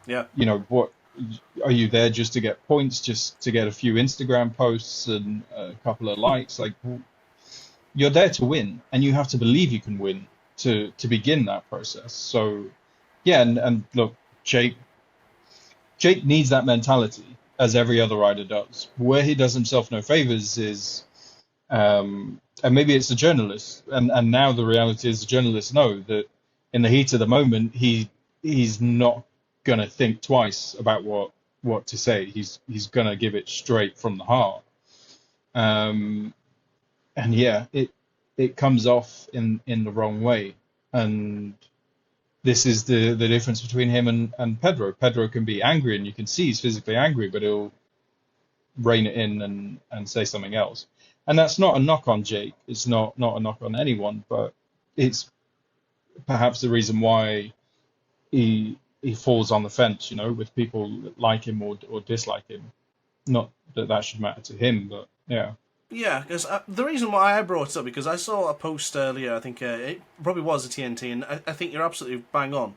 Yeah. What are you there just to get points, just to get a few Instagram posts and a couple of likes? Like, you're there to win, and you have to believe you can win to begin that process. So, yeah, and look, Jake needs that mentality, as every other rider does. Where he does himself no favors is, and maybe it's the journalists, and now the reality is the journalists know that in the heat of the moment, he's not gonna think twice about what to say. He's gonna give it straight from the heart. And yeah, it comes off in the wrong way. And this is the difference between him and Pedro. Pedro can be angry, and you can see he's physically angry, but he'll rein it in and say something else. And that's not a knock on Jake. It's not a knock on anyone, but it's perhaps the reason why he falls on the fence, with people that like him or dislike him. Not that should matter to him, but yeah. Yeah, because the reason why I brought it up, because I saw a post earlier, I think it probably was a TNT, and I think you're absolutely bang on.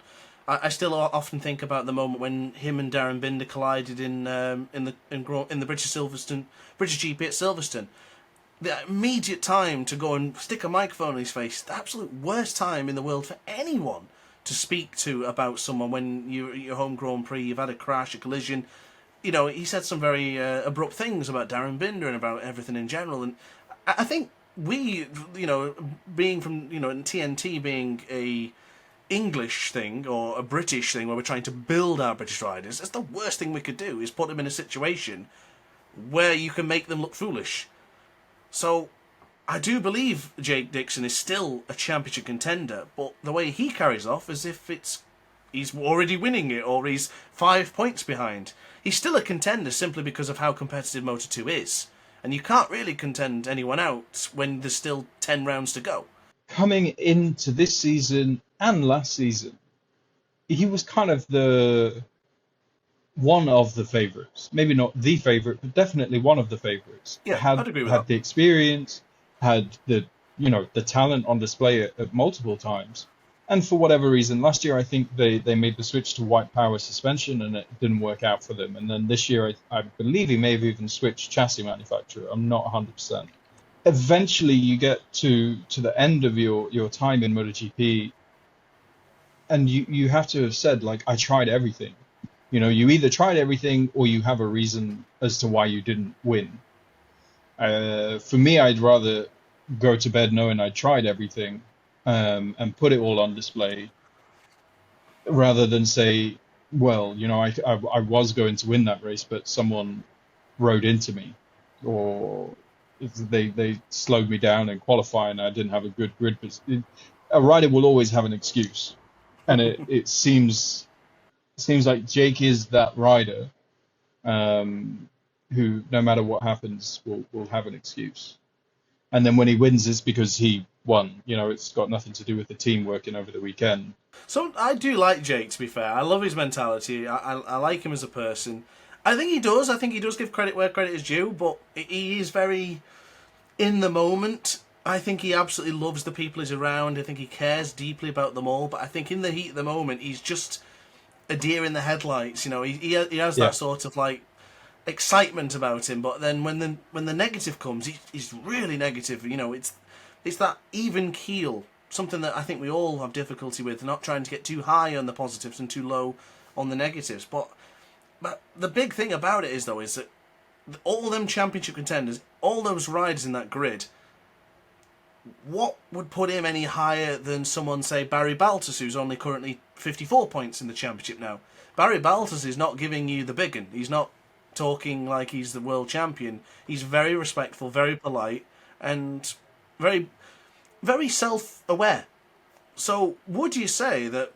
I still often think about the moment when him and Darren Binder collided in the British GP at Silverstone. The immediate time to go and stick a microphone in his face, the absolute worst time in the world for anyone to speak to about someone when you're at your home Grand Prix, you've had a crash, a collision. He said some very abrupt things about Darren Binder and about everything in general. And I think we, being from, TNT being a English thing or a British thing where we're trying to build our British riders, that's the worst thing we could do, is put them in a situation where you can make them look foolish. So I do believe Jake Dixon is still a championship contender, but the way he carries off as if he's already winning it or he's 5 points behind. He's still a contender simply because of how competitive Moto2 is. And you can't really contend anyone out when there's still 10 rounds to go. Coming into this season and last season, he was kind of one of the favourites. Maybe not the favourite, but definitely one of the favourites. Yeah, I'd agree with that. Had that. the experience, had the talent on display at multiple times. And for whatever reason, last year I think they made the switch to white power suspension and it didn't work out for them. And then this year I believe he may have even switched chassis manufacturer. I'm not 100%. Eventually you get to the end of your time in MotoGP, and you have to have said, like, I tried everything. You either tried everything or you have a reason as to why you didn't win. For me, I'd rather go to bed knowing I tried everything and put it all on display, rather than say, well, I was going to win that race, but someone rode into me, or they slowed me down in qualifying and I didn't have a good grid position. A rider will always have an excuse, and it seems like Jake is that rider who, no matter what happens, will have an excuse. And then when he wins, it's because he won. It's got nothing to do with the team working over the weekend. So I do like Jake, to be fair. I love his mentality. I like him as a person. I think he does give credit where credit is due, but he is very in the moment. I think he absolutely loves the people he's around. I think he cares deeply about them all. But I think in the heat of the moment, he's just a deer in the headlights. He has that sort of like excitement about him, but then when the negative comes, he's really negative. It's that even keel, something that I think we all have difficulty with, not trying to get too high on the positives and too low on the negatives. But the big thing about it is that all them championship contenders, all those riders in that grid, what would put him any higher than someone, say, Barry Baltus, who's only currently 54 points in the championship now? Barry Baltus is not giving you the big one. He's not talking like he's the world champion. He's very respectful, very polite, and very, very self-aware. So would you say that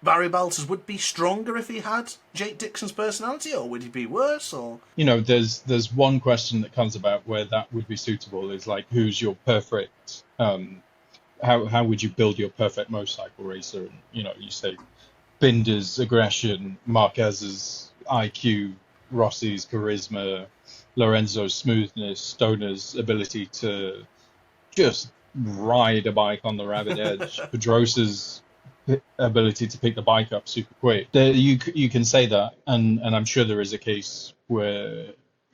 Barry Baltus would be stronger if he had Jake Dixon's personality, or would he be worse? Or there's one question that comes about where that would be suitable, is like, who's your perfect how would you build your perfect motorcycle racer? And you say Binder's aggression, Marquez's IQ, Rossi's charisma, Lorenzo's smoothness, Stoner's ability to just ride a bike on the rabbit edge, Pedrosa's ability to pick the bike up super quick. You can say that, and I'm sure there is a case where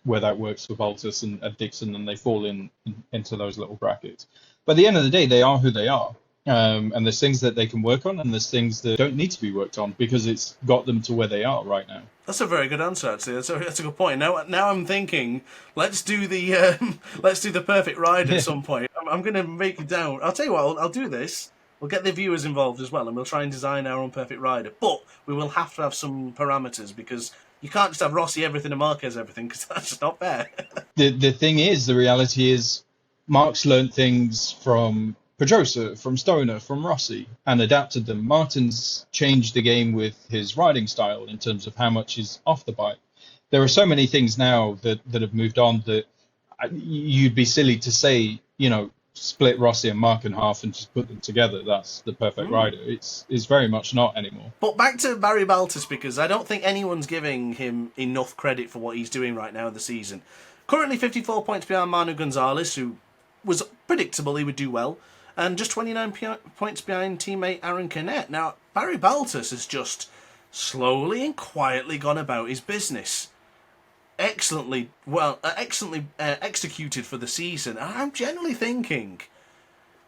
that works for Baltus and Dickinson, and they fall into those little brackets. But at the end of the day, they are who they are. And there's things that they can work on, and there's things that don't need to be worked on because it's got them to where they are right now. That's a very good answer, actually. That's a good point. Now I'm thinking, let's do the perfect ride at some point. I'm going to make it down. I'll tell you what, I'll do this. We'll get the viewers involved as well, and we'll try and design our own perfect rider. But we will have to have some parameters because you can't just have Rossi everything and Marquez everything because that's just not fair. The thing is, the reality is, Mark's learned things from Pedrosa, from Stoner, from Rossi, and adapted them. Martin's changed the game with his riding style in terms of how much is off the bike. There are so many things now that have moved on that you'd be silly to say, split Rossi and Mark in half and just put them together. That's the perfect rider. It's very much not anymore. But back to Barry Baltus, because I don't think anyone's giving him enough credit for what he's doing right now in the season. Currently 54 points behind Manu Gonzalez, who was predictable he would do well, and just 29 points behind teammate Aaron Canet. Now, Barry Baltus has just slowly and quietly gone about his business. Excellently executed for the season. And I'm generally thinking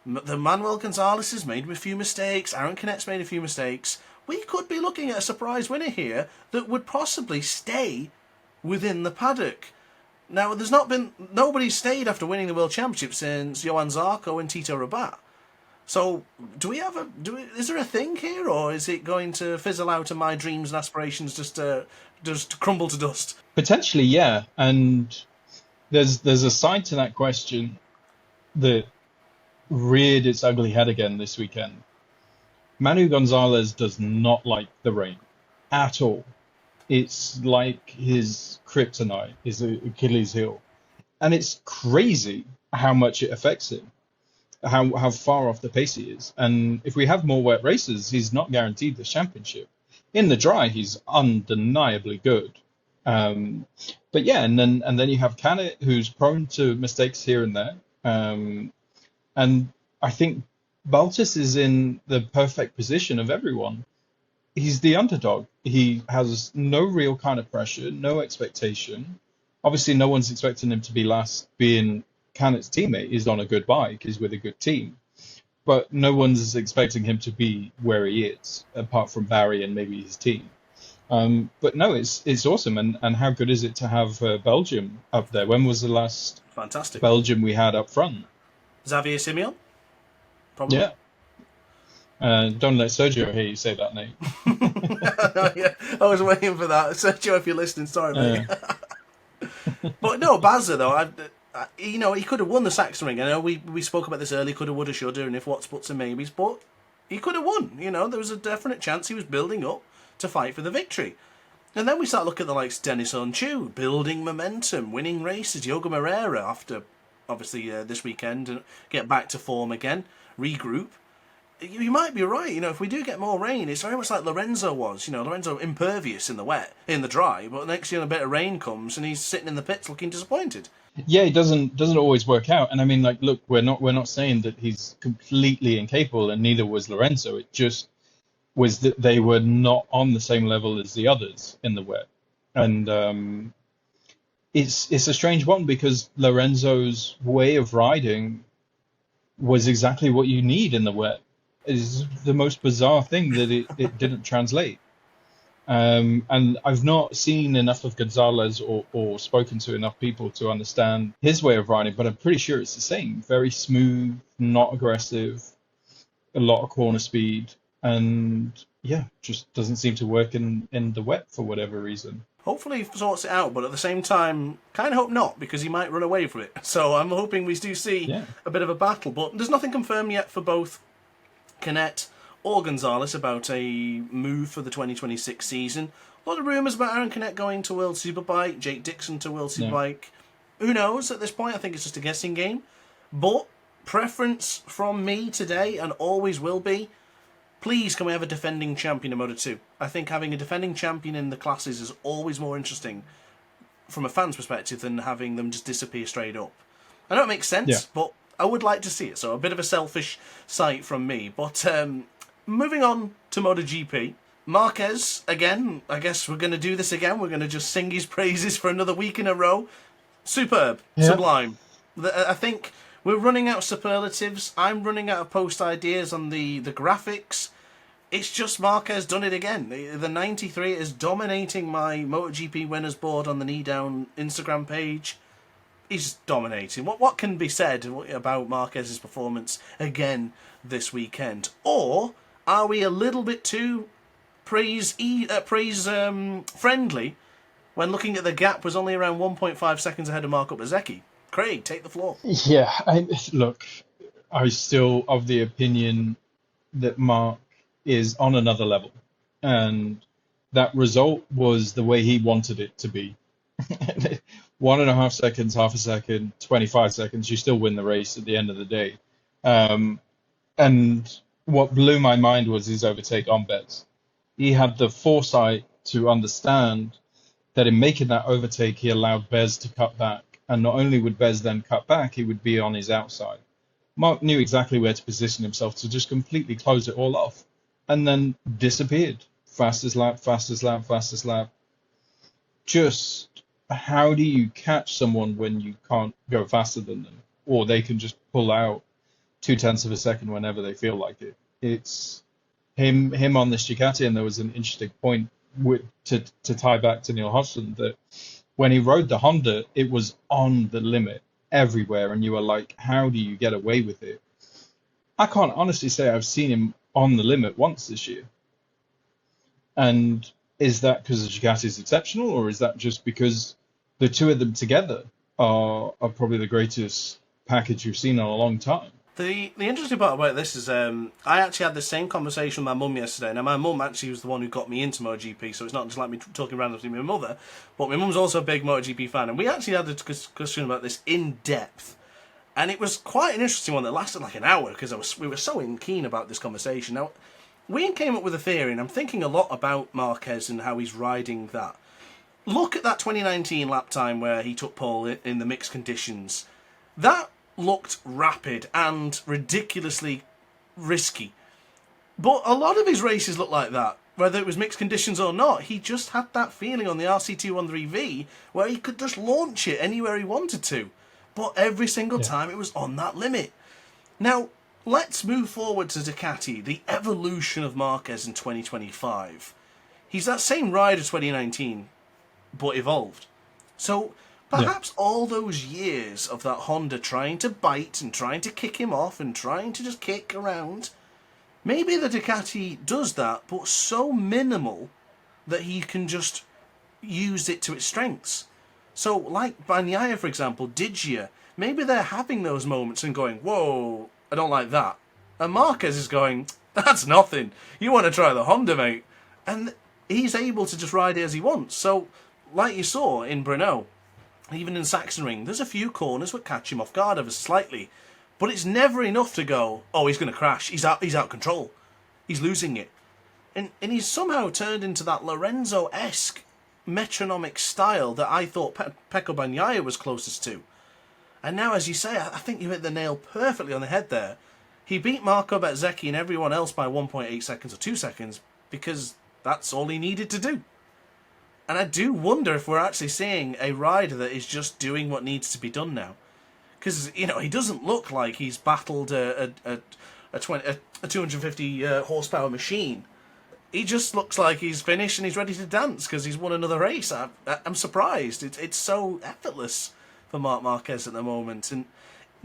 the Manuel Gonzalez has made a few mistakes. Aaron Canet's made a few mistakes. We could be looking at a surprise winner here that would possibly stay within the paddock. Now, nobody's stayed after winning the World Championship since Johan Zarco and Tito Rabat. So, is there a thing here, or is it going to fizzle out and my dreams and aspirations just crumble to dust? Potentially, yeah. And there's a side to that question that reared its ugly head again this weekend. Manu Gonzalez does not like the rain at all. It's like his kryptonite, his Achilles heel. And it's crazy how much it affects him, how far off the pace he is. And if we have more wet races, he's not guaranteed the championship. In the dry, he's undeniably good. But yeah, and then you have Canet, who's prone to mistakes here and there. And I think Baltus is in the perfect position of everyone. He's the underdog. He has no real kind of pressure, no expectation. Obviously, no one's expecting him to be last, being Canet's teammate. He's on a good bike. He's with a good team. But no one's expecting him to be where he is, apart from Barry and maybe his team. But no, it's awesome. And how good is it to have Belgium up there? When was the last fantastic Belgium we had up front? Xavier Simeon? Probably. Yeah. Don't let Sergio hear you say that name. Yeah, I was waiting for that. Sergio, if you're listening, sorry, mate. But no, Bazza, though, he could have won the Saxon Ring. I know we spoke about this earlier, coulda, woulda, shoulda, and if what's, buts, and maybes, but he could have won. There was a definite chance he was building up to fight for the victory. And then we start looking at the likes of Denis Onchu, building momentum, winning races, Yoga Moreira after, obviously, this weekend, and get back to form again, regroup. You might be right, if we do get more rain, it's very much like Lorenzo was. Lorenzo impervious in the dry, but next year a bit of rain comes and he's sitting in the pits looking disappointed. Yeah, it doesn't always work out. And I mean, look, we're not saying that he's completely incapable, and neither was Lorenzo. It just was that they were not on the same level as the others in the wet. And it's a strange one because Lorenzo's way of riding was exactly what you need in the wet. Is the most bizarre thing that it didn't translate. And I've not seen enough of Gonzalez or spoken to enough people to understand his way of riding, but I'm pretty sure it's the same. Very smooth, not aggressive, a lot of corner speed, and yeah, just doesn't seem to work in the wet for whatever reason. Hopefully he sorts it out, but at the same time, kind of hope not, because he might run away from it. So I'm hoping we do see a bit of a battle, but there's nothing confirmed yet for both Canet or Gonzalez about a move for the 2026 season. A lot of rumours about Aaron Canet going to World Superbike, Jake Dickinson to World Superbike. Who knows at this point? I think it's just a guessing game. But preference from me today, and always will be, please can we have a defending champion in Moto2? I think having a defending champion in the classes is always more interesting from a fan's perspective than having them just disappear straight up. I know it makes sense, but I would like to see it. So a bit of a selfish sight from me. But moving on to MotoGP. Marquez, again, I guess we're going to do this again. We're going to just sing his praises for another week in a row. Superb. Yeah. Sublime. I think we're running out of superlatives. I'm running out of post ideas on the graphics. It's just Marquez done it again. The 93 is dominating my MotoGP winners board on the KneeDown Instagram page. He's dominating. What can be said about Marquez's performance again this weekend? Or are we a little bit too praise friendly when looking at the gap was only around 1.5 seconds ahead of Marco Bezzecchi? Craig, take the floor. Yeah, look, I still of the opinion that Mark is on another level, and that result was the way he wanted it to be. 1.5 seconds, half a second, 25 seconds, you still win the race at the end of the day. And what blew my mind was his overtake on Bez. He had the foresight to understand that in making that overtake, he allowed Bez to cut back. And not only would Bez then cut back, he would be on his outside. Mark knew exactly where to position himself to just completely close it all off, and then disappeared. Fastest lap, fastest lap, fastest lap. Just how do you catch someone when you can't go faster than them, or they can just pull out 0.2 of a second whenever they feel like it? It's him on this Ducati, and there was an interesting point to tie back to Neil Hodgson that when he rode the Honda, it was on the limit everywhere, and you were like, how do you get away with it? I can't honestly say I've seen him on the limit once this year. And is that because the Ducati is exceptional, or is that just because the two of them together are probably the greatest package you've seen in a long time? The interesting part about this is I actually had the same conversation with my mum yesterday. Now, my mum actually was the one who got me into MotoGP, so it's not just like me talking randomly with my mother, but my mum's also a big MotoGP fan, and we actually had a discussion about this in depth. And it was quite an interesting one that lasted like an hour, because we were so keen about this conversation. Now, we came up with a theory, and I'm thinking a lot about Marquez and how he's riding that. Look at that 2019 lap time where he took pole in the mixed conditions. That looked rapid and ridiculously risky. But a lot of his races look like that, whether it was mixed conditions or not. He just had that feeling on the RC213V where he could just launch it anywhere he wanted to. But every single time it was on that limit. Now, let's move forward to Ducati, the evolution of Marquez in 2025. He's that same rider 2019, but evolved. So perhaps all those years of that Honda trying to bite and trying to kick him off and trying to just kick around, maybe the Ducati does that, but so minimal that he can just use it to its strengths. So, like Bagnaia, for example, Digia, maybe they're having those moments and going, whoa, I don't like that. And Marquez is going, that's nothing. You want to try the Honda, mate. And he's able to just ride it as he wants. So, like you saw in Brno, even in Sachsenring, there's a few corners that catch him off guard ever slightly. But it's never enough to go, oh, he's going to crash. He's out of control. He's losing it. And he's somehow turned into that Lorenzo-esque metronomic style that I thought Pecco Bagnaia was closest to. And now, as you say, I think you hit the nail perfectly on the head there. He beat Marco Bezzecchi and everyone else by 1.8 seconds or 2 seconds because that's all he needed to do. And I do wonder if we're actually seeing a rider that is just doing what needs to be done now. Because, he doesn't look like he's battled a 250 horsepower machine. He just looks like he's finished and he's ready to dance because he's won another race. I'm surprised. It's so effortless for Marc Marquez at the moment. And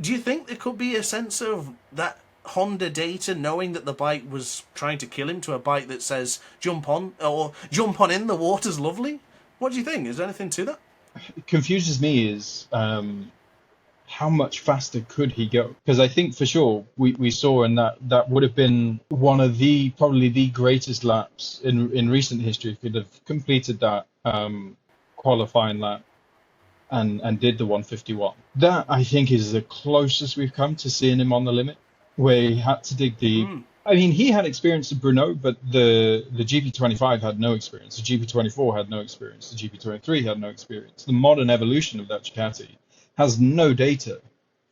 do you think there could be a sense of that Honda data knowing that the bike was trying to kill him to a bike that says jump on in, the water's lovely? What do you think? Is there anything to that? It confuses me is how much faster could he go? Because I think for sure we saw in that would have been one of probably the greatest laps in recent history if he'd have completed that qualifying lap and did the 151. That I think is the closest we've come to seeing him on the limit, where he had to dig deep. I mean, he had experience at Brno, but the GP25 had no experience. The GP24 had no experience. The GP23 had no experience. The modern evolution of that Ducati has no data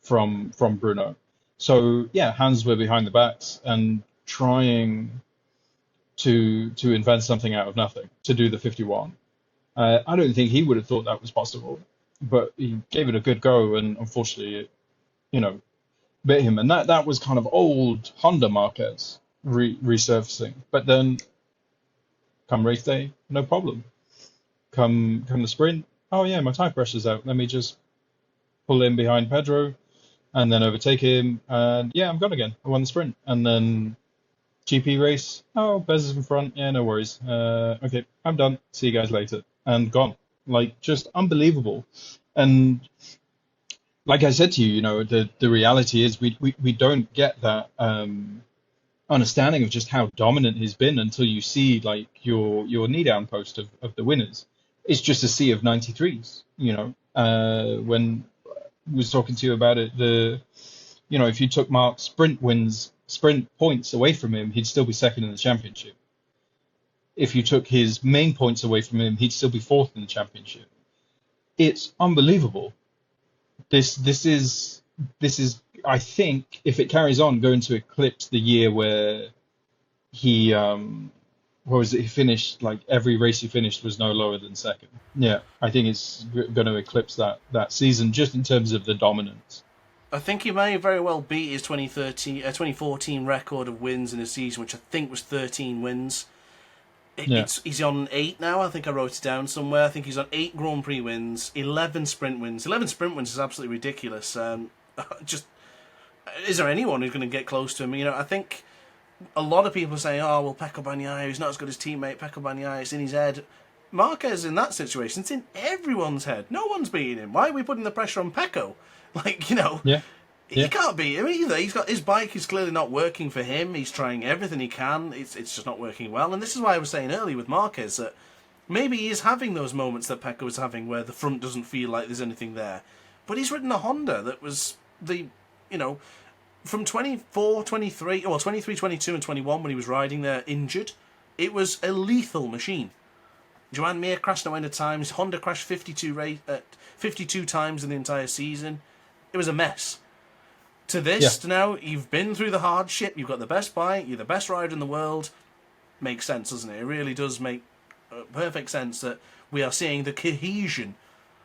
from Brno. So, yeah, hands were behind the backs. And trying to invent something out of nothing, to do the 51. I don't think he would have thought that was possible, but he gave it a good go, and unfortunately, it, bit him. And that was kind of old Honda Marquez resurfacing. But then, come race day, no problem. Come the sprint, oh yeah, my tire pressure's out. Let me just pull in behind Pedro, and then overtake him, and yeah, I'm gone again. I won the sprint, and then GP race. Oh, Bez is in front. Yeah, no worries. Okay, I'm done. See you guys later. And gone. Like, just unbelievable. And like I said to you, the reality is we don't get that understanding of just how dominant he's been until you see like your KneeDown post of the winners. It's just a sea of 93s. When I was talking to you about it, if you took Mark's sprint points away from him, he'd still be second in the championship. If you took his main points away from him, he'd still be fourth in the championship. It's unbelievable. This is, I think, if it carries on, going to eclipse the year where he, he finished, like every race he finished was no lower than second. Yeah, I think it's going to eclipse that season just in terms of the dominance. I think he may very well beat his 2014 record of wins in a season, which I think was 13 wins. He's on 8 now. I think I wrote it down somewhere. I think he's on 8 Grand Prix wins, 11 sprint wins. 11 sprint wins is absolutely ridiculous. Just, is there anyone who's going to get close to him? I think a lot of people say, oh, well, Pecco Bagnaia, he's not as good as teammate. Pecco Bagnaia, it's in his head. Marquez in that situation, it's in everyone's head. No one's beating him. Why are we putting the pressure on Pecco? You can't beat him either. He's got his bike is clearly not working for him. He's trying everything he can. It's just not working well. And this is why I was saying earlier with Marquez that maybe he is having those moments that Pecco was having where the front doesn't feel like there's anything there. But he's ridden a Honda that was from 24, 23, 22 and 21 when he was riding there injured, it was a lethal machine. Joan Mir crashed no end of times. Honda crashed 52 times in the entire season. It was a mess. To now, you've been through the hardship, you've got the best bike, you're the best rider in the world. Makes sense, doesn't it? It really does make perfect sense that we are seeing the cohesion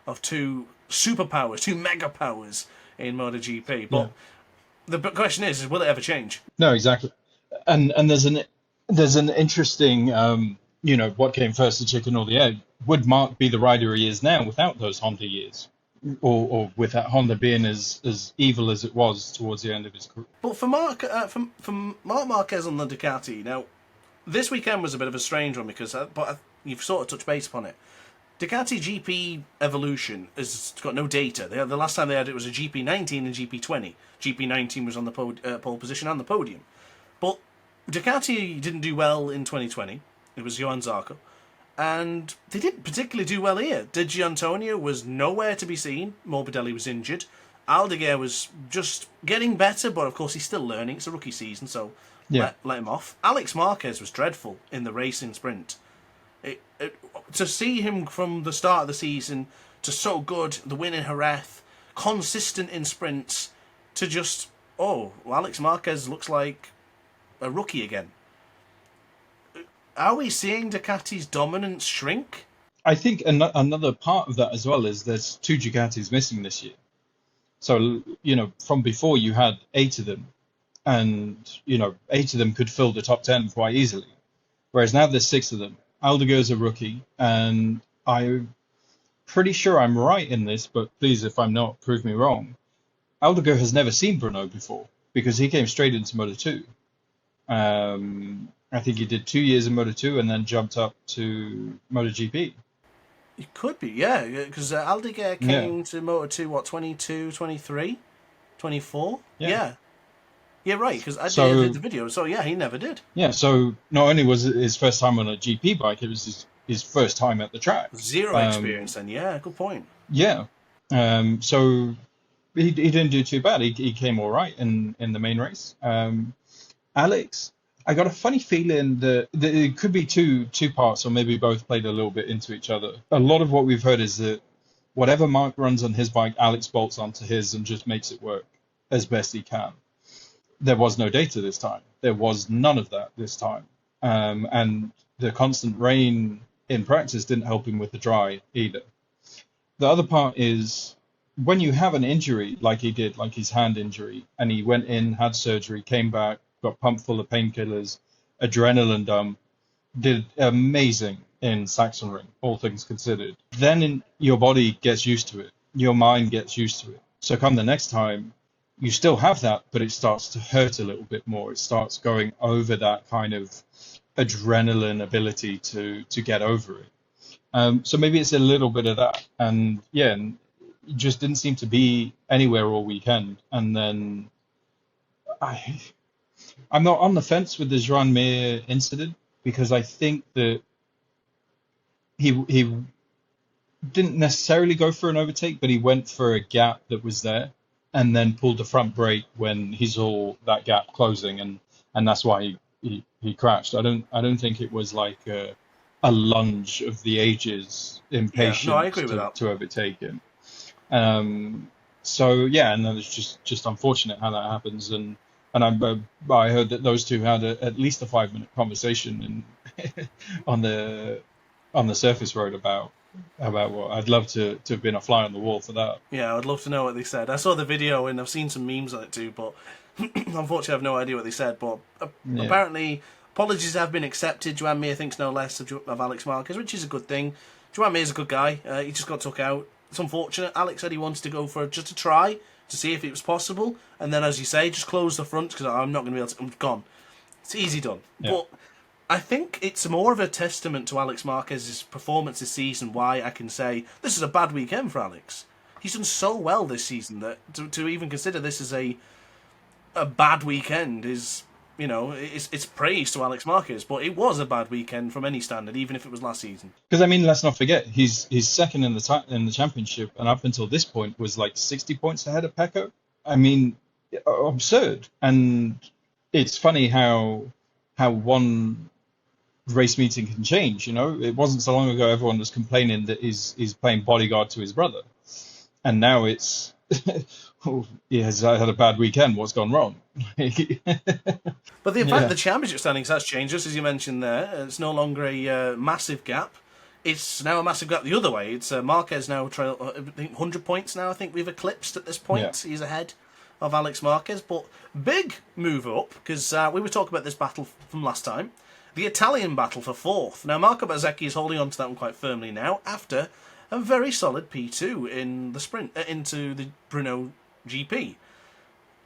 of two superpowers, two mega powers in MotoGP. But the question is will it ever change? No, exactly. And there's an interesting, what came first, the chicken or the egg? Would Mark be the rider he is now without those Honda years? Or with that Honda being as evil as it was towards the end of his career. But for Mark Marquez on the Ducati, now, this weekend was a bit of a strange one because, but you've sort of touched base upon it. Ducati GP Evolution has got no data. The last time they had it was a GP19 and GP20. GP19 was on the pole position and the podium. But Ducati didn't do well in 2020. It was Johann Zarco. And they didn't particularly do well here. Di Giannantonio was nowhere to be seen. Morbidelli was injured. Aldeguer was just getting better, but of course he's still learning. It's a rookie season, so let him off. Alex Marquez was dreadful in the racing sprint. To see him from the start of the season to so good, the win in Jerez, consistent in sprints, to just, Alex Marquez looks like a rookie again. Are we seeing Ducati's dominance shrink? I think another part of that as well is there's 2 Ducatis missing this year. So, from before you had 8 of them, and, 8 of them could fill the top 10 quite easily. Whereas now there's 6 of them. Aldeguer's a rookie, and I'm pretty sure I'm right in this, but please, if I'm not, prove me wrong. Aldeguer has never seen Brno before, because he came straight into Moto2. I think he did 2 years in Moto2 and then jumped up to MotoGP. It could be, yeah, because Aldeguer came to Moto2, 22, 23, 24? Yeah. Yeah, right, because I did the video, so yeah, he never did. Yeah, so not only was it his first time on a GP bike, it was his first time at the track. Zero experience then, yeah, good point. Yeah, so he didn't do too bad. He came all right in the main race. Alex, I got a funny feeling that it could be two parts, or maybe both played a little bit into each other. A lot of what we've heard is that whatever Mark runs on his bike, Alex bolts onto his and just makes it work as best he can. there was no data this time. There was none of that this time. And the constant rain in practice didn't help him with the dry either. The other part is when you have an injury like he did, like his hand injury, and he went in, had surgery, came back, got pumped full of painkillers, adrenaline dump, did amazing in Sachsenring, all things considered. Then your body gets used to it. Your mind gets used to it. So come the next time, you still have that, but it starts to hurt a little bit more. It starts going over that kind of adrenaline ability to get over it. So maybe it's a little bit of that. And yeah, and it just didn't seem to be anywhere all weekend. And then I'm not on the fence with the Joan Mir incident, because I think that he didn't necessarily go for an overtake, but he went for a gap that was there and then pulled the front brake when he saw that gap closing, and that's why he crashed. I don't think it was like a lunge of the ages, impatience I agree with that. to overtake him. So yeah, and then it's just unfortunate how that happens. And I heard that those two had at least a 5-minute conversation on the surface road about what. I'd love to have been a fly on the wall for that. Yeah, I'd love to know what they said. I saw the video and I've seen some memes on it too, but unfortunately I have no idea what they said. But apparently apologies have been accepted. Joan Mir thinks no less of Alex Marquez, which is a good thing. Joan Mir's a good guy. He just got took out. It's unfortunate. Alex said he wanted to go for just a try to see if it was possible, and then, as you say, just close the front because I'm not going to be able to. I'm gone. It's easy done. Yeah. But I think it's more of a testament to Alex Marquez's performance this season why I can say this is a bad weekend for Alex. He's done so well this season that to even consider this as a bad weekend is, you know, it's praise to Alex Marquez, but it was a bad weekend from any standard, even if it was last season. Because I mean, let's not forget he's second in the championship, and up until this point was like 60 points ahead of Pecco. I mean, absurd. And it's funny how one race meeting can change. You know, it wasn't so long ago everyone was complaining that he's playing bodyguard to his brother, and now it's oh, he has had a bad weekend. What's gone wrong? But the fact the championship standings has changed, just as you mentioned there. It's no longer a massive gap. It's now a massive gap the other way. It's Marquez now trail 100 points now. I think we've eclipsed at this point. Yeah. He's ahead of Alex Marquez, but big move up because we were talking about this battle from last time, the Italian battle for fourth. Now Marco Bezzecchi is holding on to that one quite firmly now after a very solid P2 in the sprint into the Brno GP.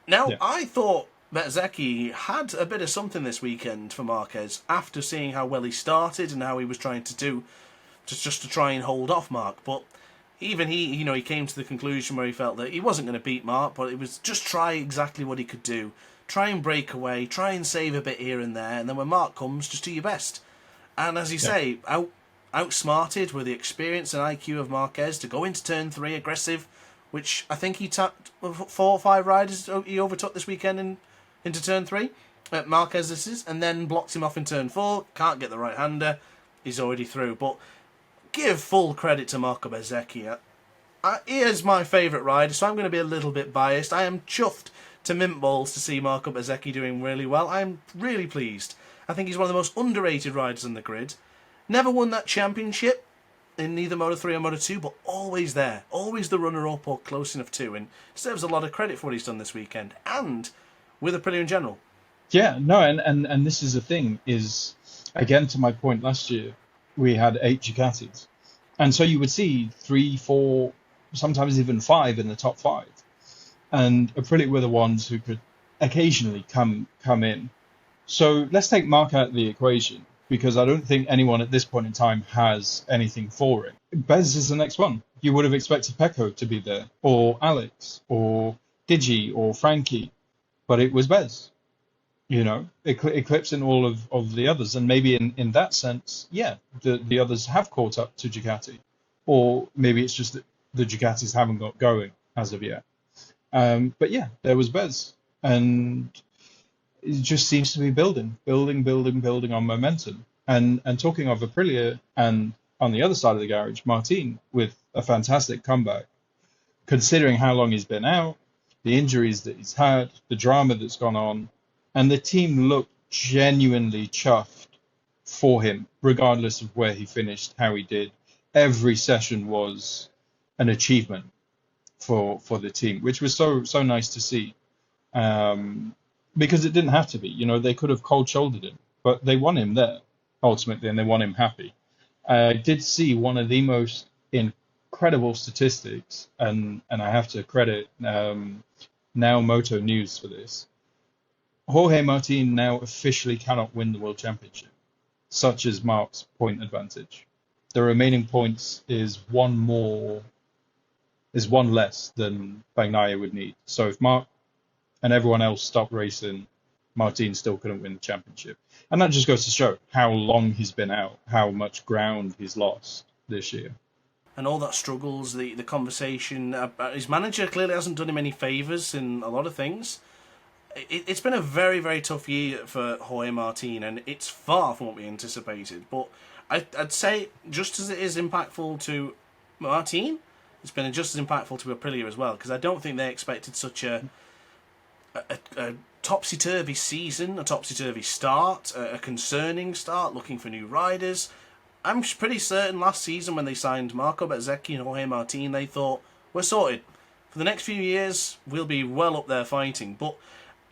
Now I thought Bezzecchi had a bit of something this weekend for Marquez after seeing how well he started and how he was trying to do just to try and hold off Mark. But even he came to the conclusion where he felt that he wasn't going to beat Mark, but it was just try exactly what he could do. Try and break away, try and save a bit here and there, and then when Mark comes, just do your best. And as you say, outsmarted with the experience and IQ of Marquez to go into turn 3 aggressive, which I think he tapped 4 or 5 riders he overtook this weekend into turn 3. Marquez this is, and then blocks him off in turn 4, can't get the right-hander, he's already through. But give full credit to Marco Bezzecchi. He is my favourite rider, so I'm going to be a little bit biased. I am chuffed to mint balls to see Marco Bezzecchi doing really well. I'm really pleased. I think he's one of the most underrated riders on the grid. Never won that championship in neither Moto3 or Moto2, but always there. Always the runner-up or close enough to, and deserves a lot of credit for what he's done this weekend, and with Aprilia in general. Yeah, no, and this is the thing, is, again, to my point last year, we had 8 Ducatis. And so you would see 3, 4, sometimes even 5 in the top 5. And Aprilia were the ones who could occasionally come in. So let's take Mark out of the equation, because I don't think anyone at this point in time has anything for it. Bez is the next one. You would have expected Pecco to be there, or Alex, or Digi, or Frankie, but it was Bez. You know, eclipsing all of the others. And maybe in that sense, the others have caught up to Ducati. Or maybe it's just that the Ducatis haven't got going as of yet. But yeah, there was Bez. And it just seems to be building on momentum. And talking of Aprilia, and on the other side of the garage, Martin with a fantastic comeback, considering how long he's been out, the injuries that he's had, the drama that's gone on, and the team looked genuinely chuffed for him, regardless of where he finished, how he did. Every session was an achievement for the team, which was so nice to see. Because it didn't have to be. You know, they could have cold-shouldered him, but they won him there, ultimately, and they won him happy. I did see one of the most incredible statistics, and I have to credit Now Moto News for this. Jorge Martin now officially cannot win the World Championship, such as Marc's point advantage. The remaining points is one less than Bagnaia would need. So if Marc and everyone else stopped racing, Martin still couldn't win the championship. And that just goes to show how long he's been out, how much ground he's lost this year. And all that struggles, the conversation, his manager clearly hasn't done him any favours in a lot of things. It's been a very, very tough year for Jorge Martin, and it's far from what we anticipated. But I'd say, just as it is impactful to Martin, it's been just as impactful to Aprilia as well, because I don't think they expected such a topsy-turvy season, a topsy-turvy start, a concerning start, looking for new riders. I'm pretty certain last season when they signed Marco Bezzecchi and Jorge Martin, they thought, we're sorted. For the next few years, we'll be well up there fighting. But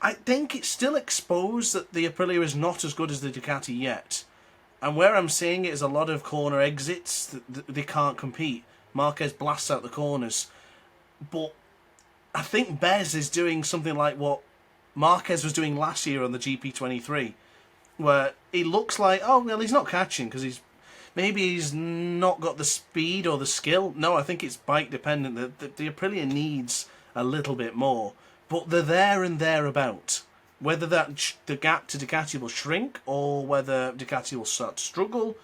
I think it's still exposed that the Aprilia is not as good as the Ducati yet. And where I'm seeing it is a lot of corner exits. They can't compete. Marquez blasts out the corners. But I think Bez is doing something like what Marquez was doing last year on the GP23, where he looks like, oh, well, he's not catching because he's not got the speed or the skill. No, I think it's bike dependent. The Aprilia needs a little bit more. But they're there and thereabout. Whether the gap to Ducati will shrink or whether Ducati will start to struggle,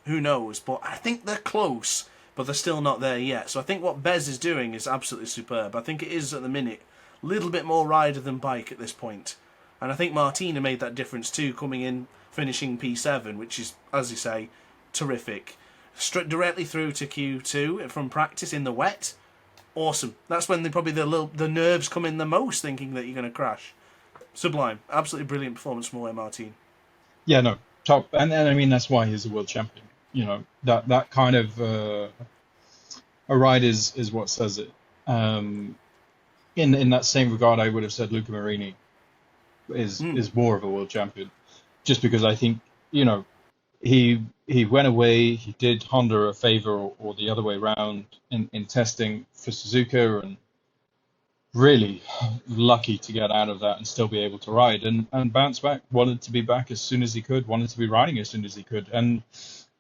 who knows. But I think they're close, but they're still not there yet. So I think what Bez is doing is absolutely superb. I think it is, at the minute, a little bit more rider than bike at this point. And I think Martina made that difference too, coming in, finishing P7, which is, as you say, terrific. Straight directly through to Q2 from practice in the wet. Awesome. That's when the nerves come in the most, thinking that you're going to crash. Sublime. Absolutely brilliant performance from Jorge Martin. Yeah, no, top. And I mean, that's why he's a world champion. You know, that kind of a ride is what says it. In that same regard, I would have said Luca Marini is more of a world champion, just because I think, you know, he went away, he did Honda a favor or the other way around in testing for Suzuka, and really lucky to get out of that and still be able to ride and bounce back. Wanted to be back as soon as he could, wanted to be riding as soon as he could. And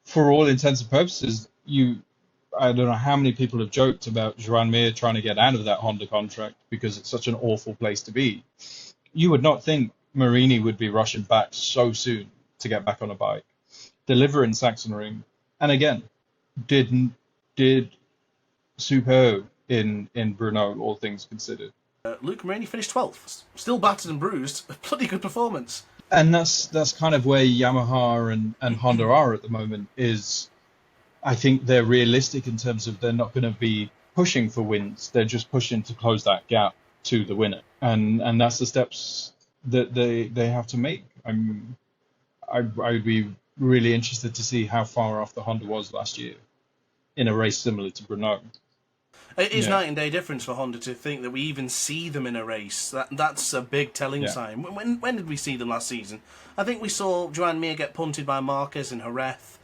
for all intents and purposes, I don't know how many people have joked about Joan Mir trying to get out of that Honda contract because it's such an awful place to be. You would not think Marini would be rushing back so soon to get back on a bike, deliver in Sachsenring, and again, did superb in Brno, all things considered. Luca Marini finished 12th, still battered and bruised. A bloody good performance. And that's kind of where Yamaha and Honda are at the moment. Is I think they're realistic in terms of they're not going to be pushing for wins. They're just pushing to close that gap to the winner, and that's the steps that they have to make. I'd be really interested to see how far off the Honda was last year in a race similar to Brno. It is night and day difference for Honda to think that we even see them in a race. That's a big telling sign. When did we see them last season? I think we saw Joan Mir get punted by Marquez in Jerez,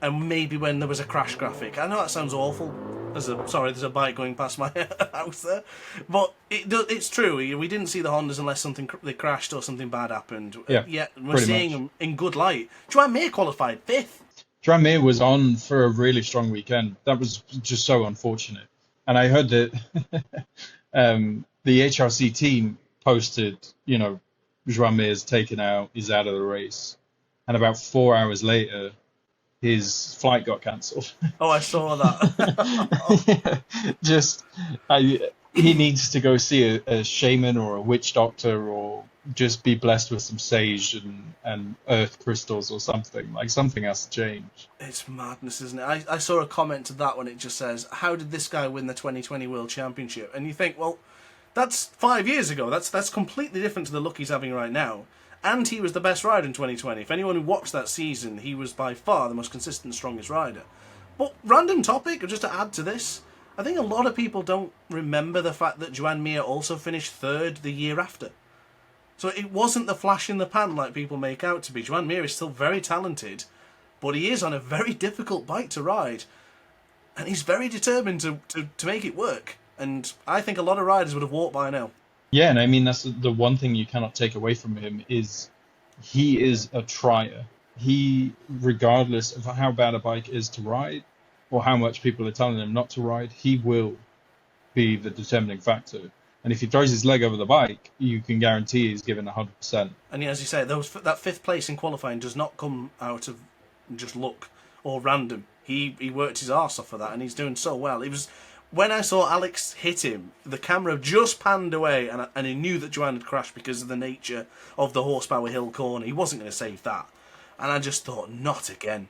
and maybe when there was a crash graphic. I know that sounds awful. There's a bike going past my house there, but it's true. We didn't see the Hondas unless they crashed or something bad happened. Yeah, we're seeing them in good light. Joan Mir qualified 5th. Joan Mir was on for a really strong weekend. That was just so unfortunate. And I heard that the HRC team posted, you know, Joan Mir's taken out, he's out of the race. And about 4 hours later, his flight got cancelled. Oh, I saw that. He needs to go see a shaman or a witch doctor, or just be blessed with some sage and earth crystals or something. Like, something has to change. It's madness, isn't it? I saw a comment to that when it just says, how did this guy win the 2020 World Championship? And you think, well, That's 5 years ago. That's completely different to the look he's having right now. And he was the best rider in 2020. If anyone who watched that season, he was by far the most consistent, strongest rider. But random topic, just to add to this, I think a lot of people don't remember the fact that Joan Mir also finished third the year after. So it wasn't the flash in the pan like people make out to be. Joan Mir is still very talented, but he is on a very difficult bike to ride. And he's very determined to make it work. And I think a lot of riders would have walked by now. Yeah, and I mean, that's the one thing you cannot take away from him is he is a trier. He, regardless of how bad a bike is to ride or how much people are telling him not to ride, he will be the determining factor. And if he throws his leg over the bike, you can guarantee he's given 100%. And as you say, that fifth place in qualifying does not come out of just luck or random. He worked his arse off for that, and he's doing so well. It was when I saw Alex hit him, the camera just panned away, and he knew that Joan had crashed because of the nature of the Horsepower Hill corner. He wasn't going to save that. And I just thought, not again.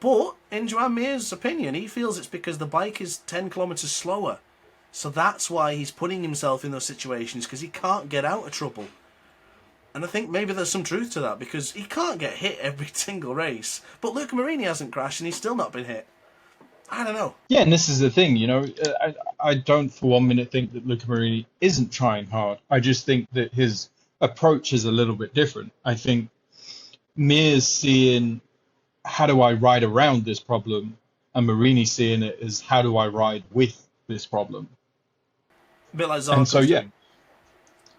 But in Joan Mir's opinion, he feels it's because the bike is 10 kilometres slower. So that's why he's putting himself in those situations, because he can't get out of trouble. And I think maybe there's some truth to that, because he can't get hit every single race. But Luca Marini hasn't crashed, and he's still not been hit. I don't know. Yeah, and this is the thing, I don't for 1 minute think that Luca Marini isn't trying hard. I just think that his approach is a little bit different. I think Mir's seeing, how do I ride around this problem? And Marini's seeing it as, how do I ride with this problem? A bit like Zarco's. And so,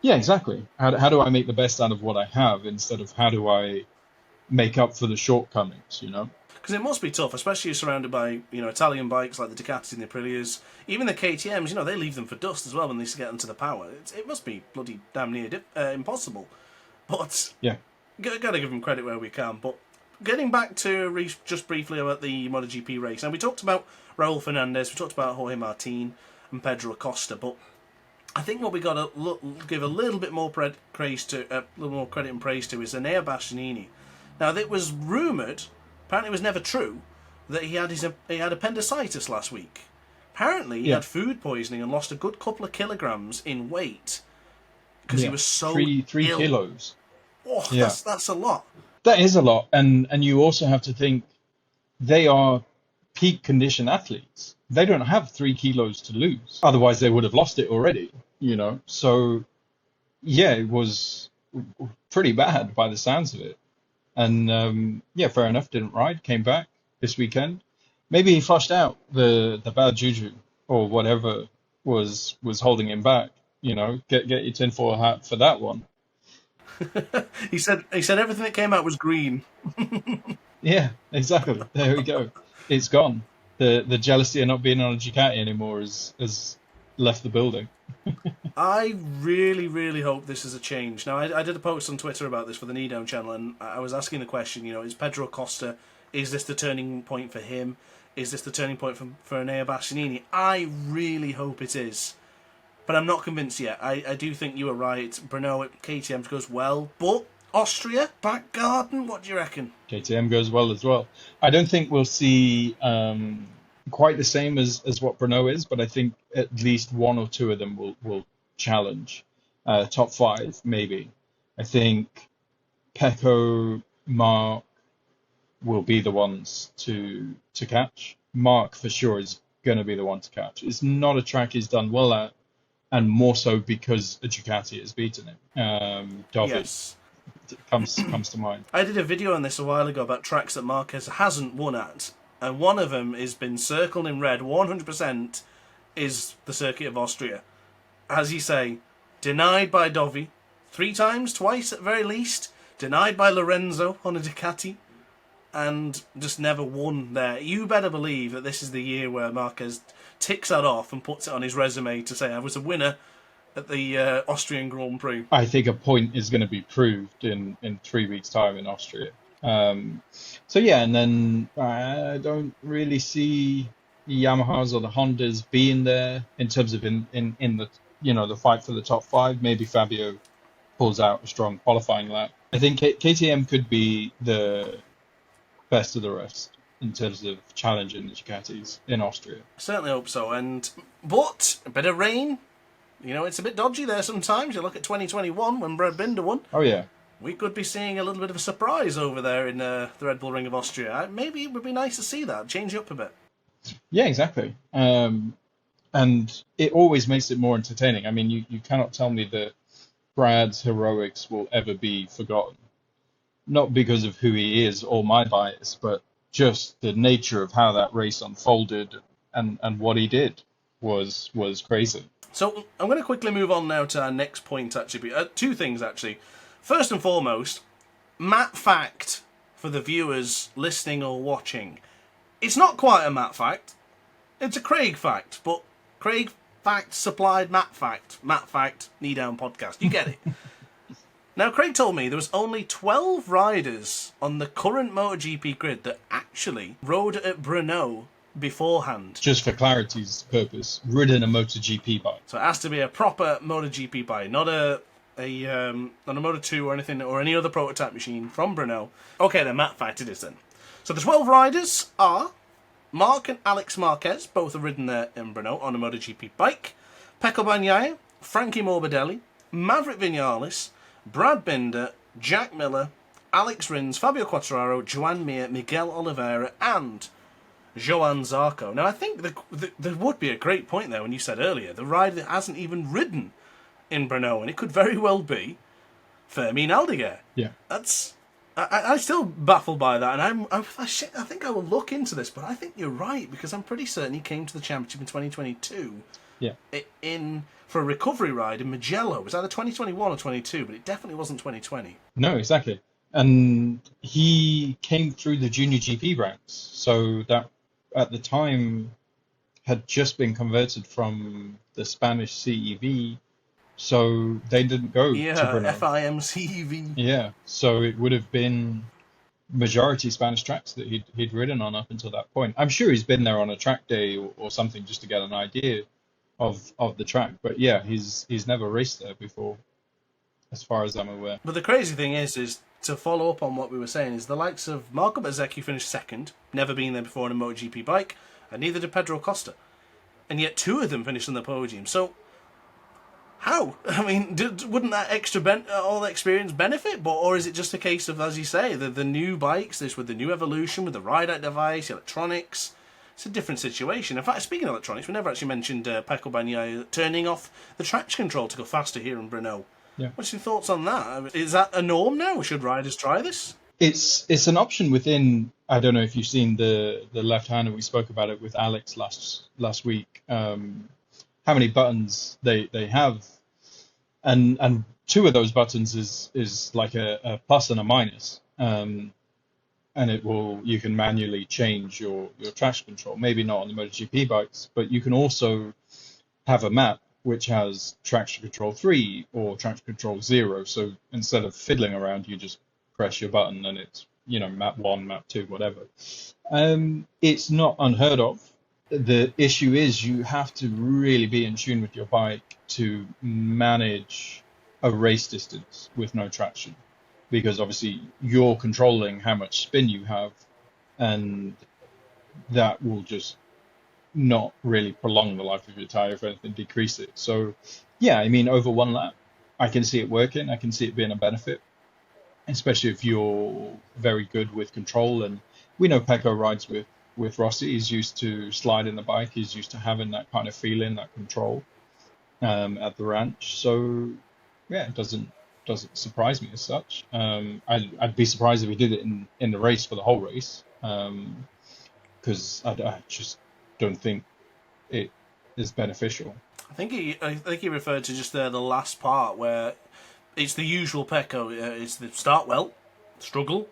yeah, exactly. How do I make the best out of what I have instead of how do I make up for the shortcomings, Because it must be tough, especially surrounded by Italian bikes like the Ducatis and the Aprilias, even the KTMs. They leave them for dust as well when they get into the power. It must be bloody damn near impossible. But yeah, got to give them credit where we can. But getting back to just briefly about the MotoGP race, now we talked about Raul Fernandez, we talked about Jorge Martin and Pedro Acosta, but I think what we got to give a little bit more praise to, a little more credit and praise to, is Enea Bastianini. Now, it was rumoured, apparently it was never true, that he had appendicitis last week. Apparently he had food poisoning and lost a good couple of kilograms in weight because he was so three ill. kilos. Oh, yeah. That's a lot. That is a lot, and you also have to think they are peak condition athletes. They don't have 3 kilos to lose, otherwise they would have lost it already. So yeah, it was pretty bad by the sounds of it. And fair enough, didn't ride, came back this weekend. Maybe he flushed out the bad juju or whatever was holding him back. Get your tinfoil hat for that one. He said everything that came out was green. Yeah, exactly. There we go. It's gone. The jealousy of not being on a Ducati anymore has left the building. I really, really hope this is a change. Now, I did a post on Twitter about this for the KneeDown channel, and I was asking the question, is Pedro Acosta, is this the turning point for him? Is this the turning point for Enea Bastianini? I really hope it is. But I'm not convinced yet. I do think you were right. Brno at KTM goes well, but Austria, back garden, what do you reckon? KTM goes well as well. I don't think we'll see quite the same as what Brno is, but I think at least one or two of them will challenge. Top 5, maybe. I think Pecco, Mark will be the ones to catch. Mark, for sure, is going to be the one to catch. It's not a track he's done well at, and more so because a Ducati has beaten him. David comes to mind. I did a video on this a while ago about tracks that Marquez hasn't won at, and one of them has been circled in red 100% is the circuit of Austria. As you say, denied by Dovi 3 times, twice at very least, denied by Lorenzo on a Ducati, and just never won there. You better believe that this is the year where Marquez ticks that off and puts it on his resume to say, I was a winner at the Austrian Grand Prix. I think a point is going to be proved in 3 weeks' time in Austria. So yeah, and then I don't really see the Yamahas or the Hondas being there in terms of in the the fight for the top 5. Maybe Fabio pulls out a strong qualifying lap. I think KTM could be the best of the rest in terms of challenging the Ducatis in Austria. I certainly hope so. But a bit of rain it's a bit dodgy there sometimes. You look at 2021 when Brad Binder won. Oh, yeah. We could be seeing a little bit of a surprise over there in the Red Bull Ring of Austria. Maybe it would be nice to see that, change it up a bit. Yeah, exactly. And it always makes it more entertaining. I mean, you cannot tell me that Brad's heroics will ever be forgotten. Not because of who he is or my bias, but just the nature of how that race unfolded and what he did was crazy. So I'm going to quickly move on now to our next point, actually. Two things, actually. First and foremost, Matt fact for the viewers listening or watching. It's not quite a Matt fact. It's a Craig fact, but Craig fact supplied Matt fact. Matt fact, KneeDown Podcast. You get it. Now, Craig told me there was only 12 riders on the current MotoGP grid that actually rode at Brno beforehand. Just for clarity's purpose, ridden a MotoGP bike. So it has to be a proper MotoGP bike, not a Moto2 or anything, or any other prototype machine from Brno. Okay then, Matt fact it is then. So the 12 riders are Mark and Alex Marquez, both have ridden there in Brno on a MotoGP bike. Pecco Bagnaia, Frankie Morbidelli, Maverick Vinales, Brad Binder, Jack Miller, Alex Rins, Fabio Quartararo, Joan Mir, Miguel Oliveira, and Johan Zarco. Now, I think there would be a great point there when you said earlier, the rider that hasn't even ridden in Brno, and it could very well be Fermin Aldeguer. Yeah. I'm still baffled by that, and I think I will look into this, but I think you're right, because I'm pretty certain he came to the championship in 2022 for a recovery ride in Mugello. It was either 2021 or 22, but it definitely wasn't 2020. No, exactly. And he came through the junior GP ranks, so that at the time had just been converted from the Spanish CEV, so they didn't go to Brno. FIM-CEV. Yeah, so it would have been majority Spanish tracks that he'd ridden on up until that point. I'm sure he's been there on a track day or something just to get an idea of the track, but yeah, he's never raced there before, as far as I'm aware. But the crazy thing is to follow up on what we were saying, is the likes of Marco Bezzecchi finished second, never been there before on a MotoGP bike, and neither did Pedro Acosta. And yet two of them finished on the podium. So, how? I mean, wouldn't that extra all the experience benefit? Or is it just a case of, as you say, the new bikes, this with the new evolution, with the ride-out device, electronics? It's a different situation. In fact, speaking of electronics, we never actually mentioned Pecco Bagnaia turning off the traction control to go faster here in Brno. Yeah. What's your thoughts on that? Is that a norm now? Should riders try this? It's an option within. I don't know if you've seen the left-hander. We spoke about it with Alex last week. How many buttons they have, and two of those buttons is like a plus and a minus. And you can manually change your traction control. Maybe not on the MotoGP bikes, but you can also have a map which has traction control 3 or traction control 0. So instead of fiddling around, you just press your button and it's, map 1, map 2, whatever. It's not unheard of. The issue is you have to really be in tune with your bike to manage a race distance with no traction, because obviously you're controlling how much spin you have, and that will just not really prolong the life of your tire, if anything, decrease it. So yeah, I mean, over one lap, I can see it working. I can see it being a benefit, especially if you're very good with control. And we know Pecco rides with Rossi. He's used to sliding the bike. He's used to having that kind of feeling, that control at the ranch. So yeah, it doesn't surprise me as such. I'd be surprised if he did it in the race for the whole race, because I just don't think it is beneficial. I think he referred to just the last part where it's the usual Pecco. It's the start well, struggle,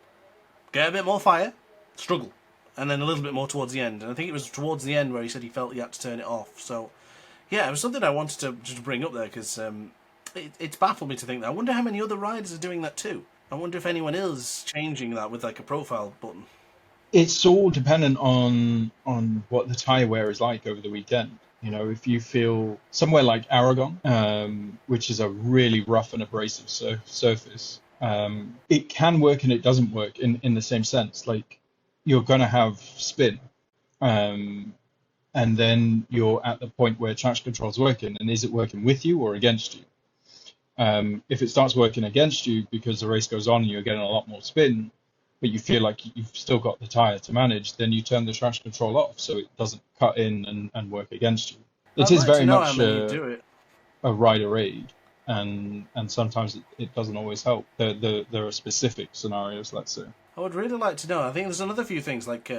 get a bit more fire, struggle, and then a little bit more towards the end. And I think it was towards the end where he said he felt he had to turn it off. So yeah, it was something I wanted to just bring up there, because it's baffled me to think that. I wonder how many other riders are doing that too. I wonder if anyone is changing that with like a profile button. It's all dependent on what the tyre wear is like over the weekend. If you feel somewhere like Aragon, which is a really rough and abrasive surface, it can work and it doesn't work in the same sense. Like, you're going to have spin. and then you're at the point where traction control's working, and is it working with you or against you? If it starts working against you because the race goes on and you're getting a lot more spin, but you feel like you've still got the tyre to manage, then you turn the traction control off so it doesn't cut in and work against you. It is very much a rider aid, and sometimes it doesn't always help. There are specific scenarios, let's say. I would really like to know. I think there's another few things like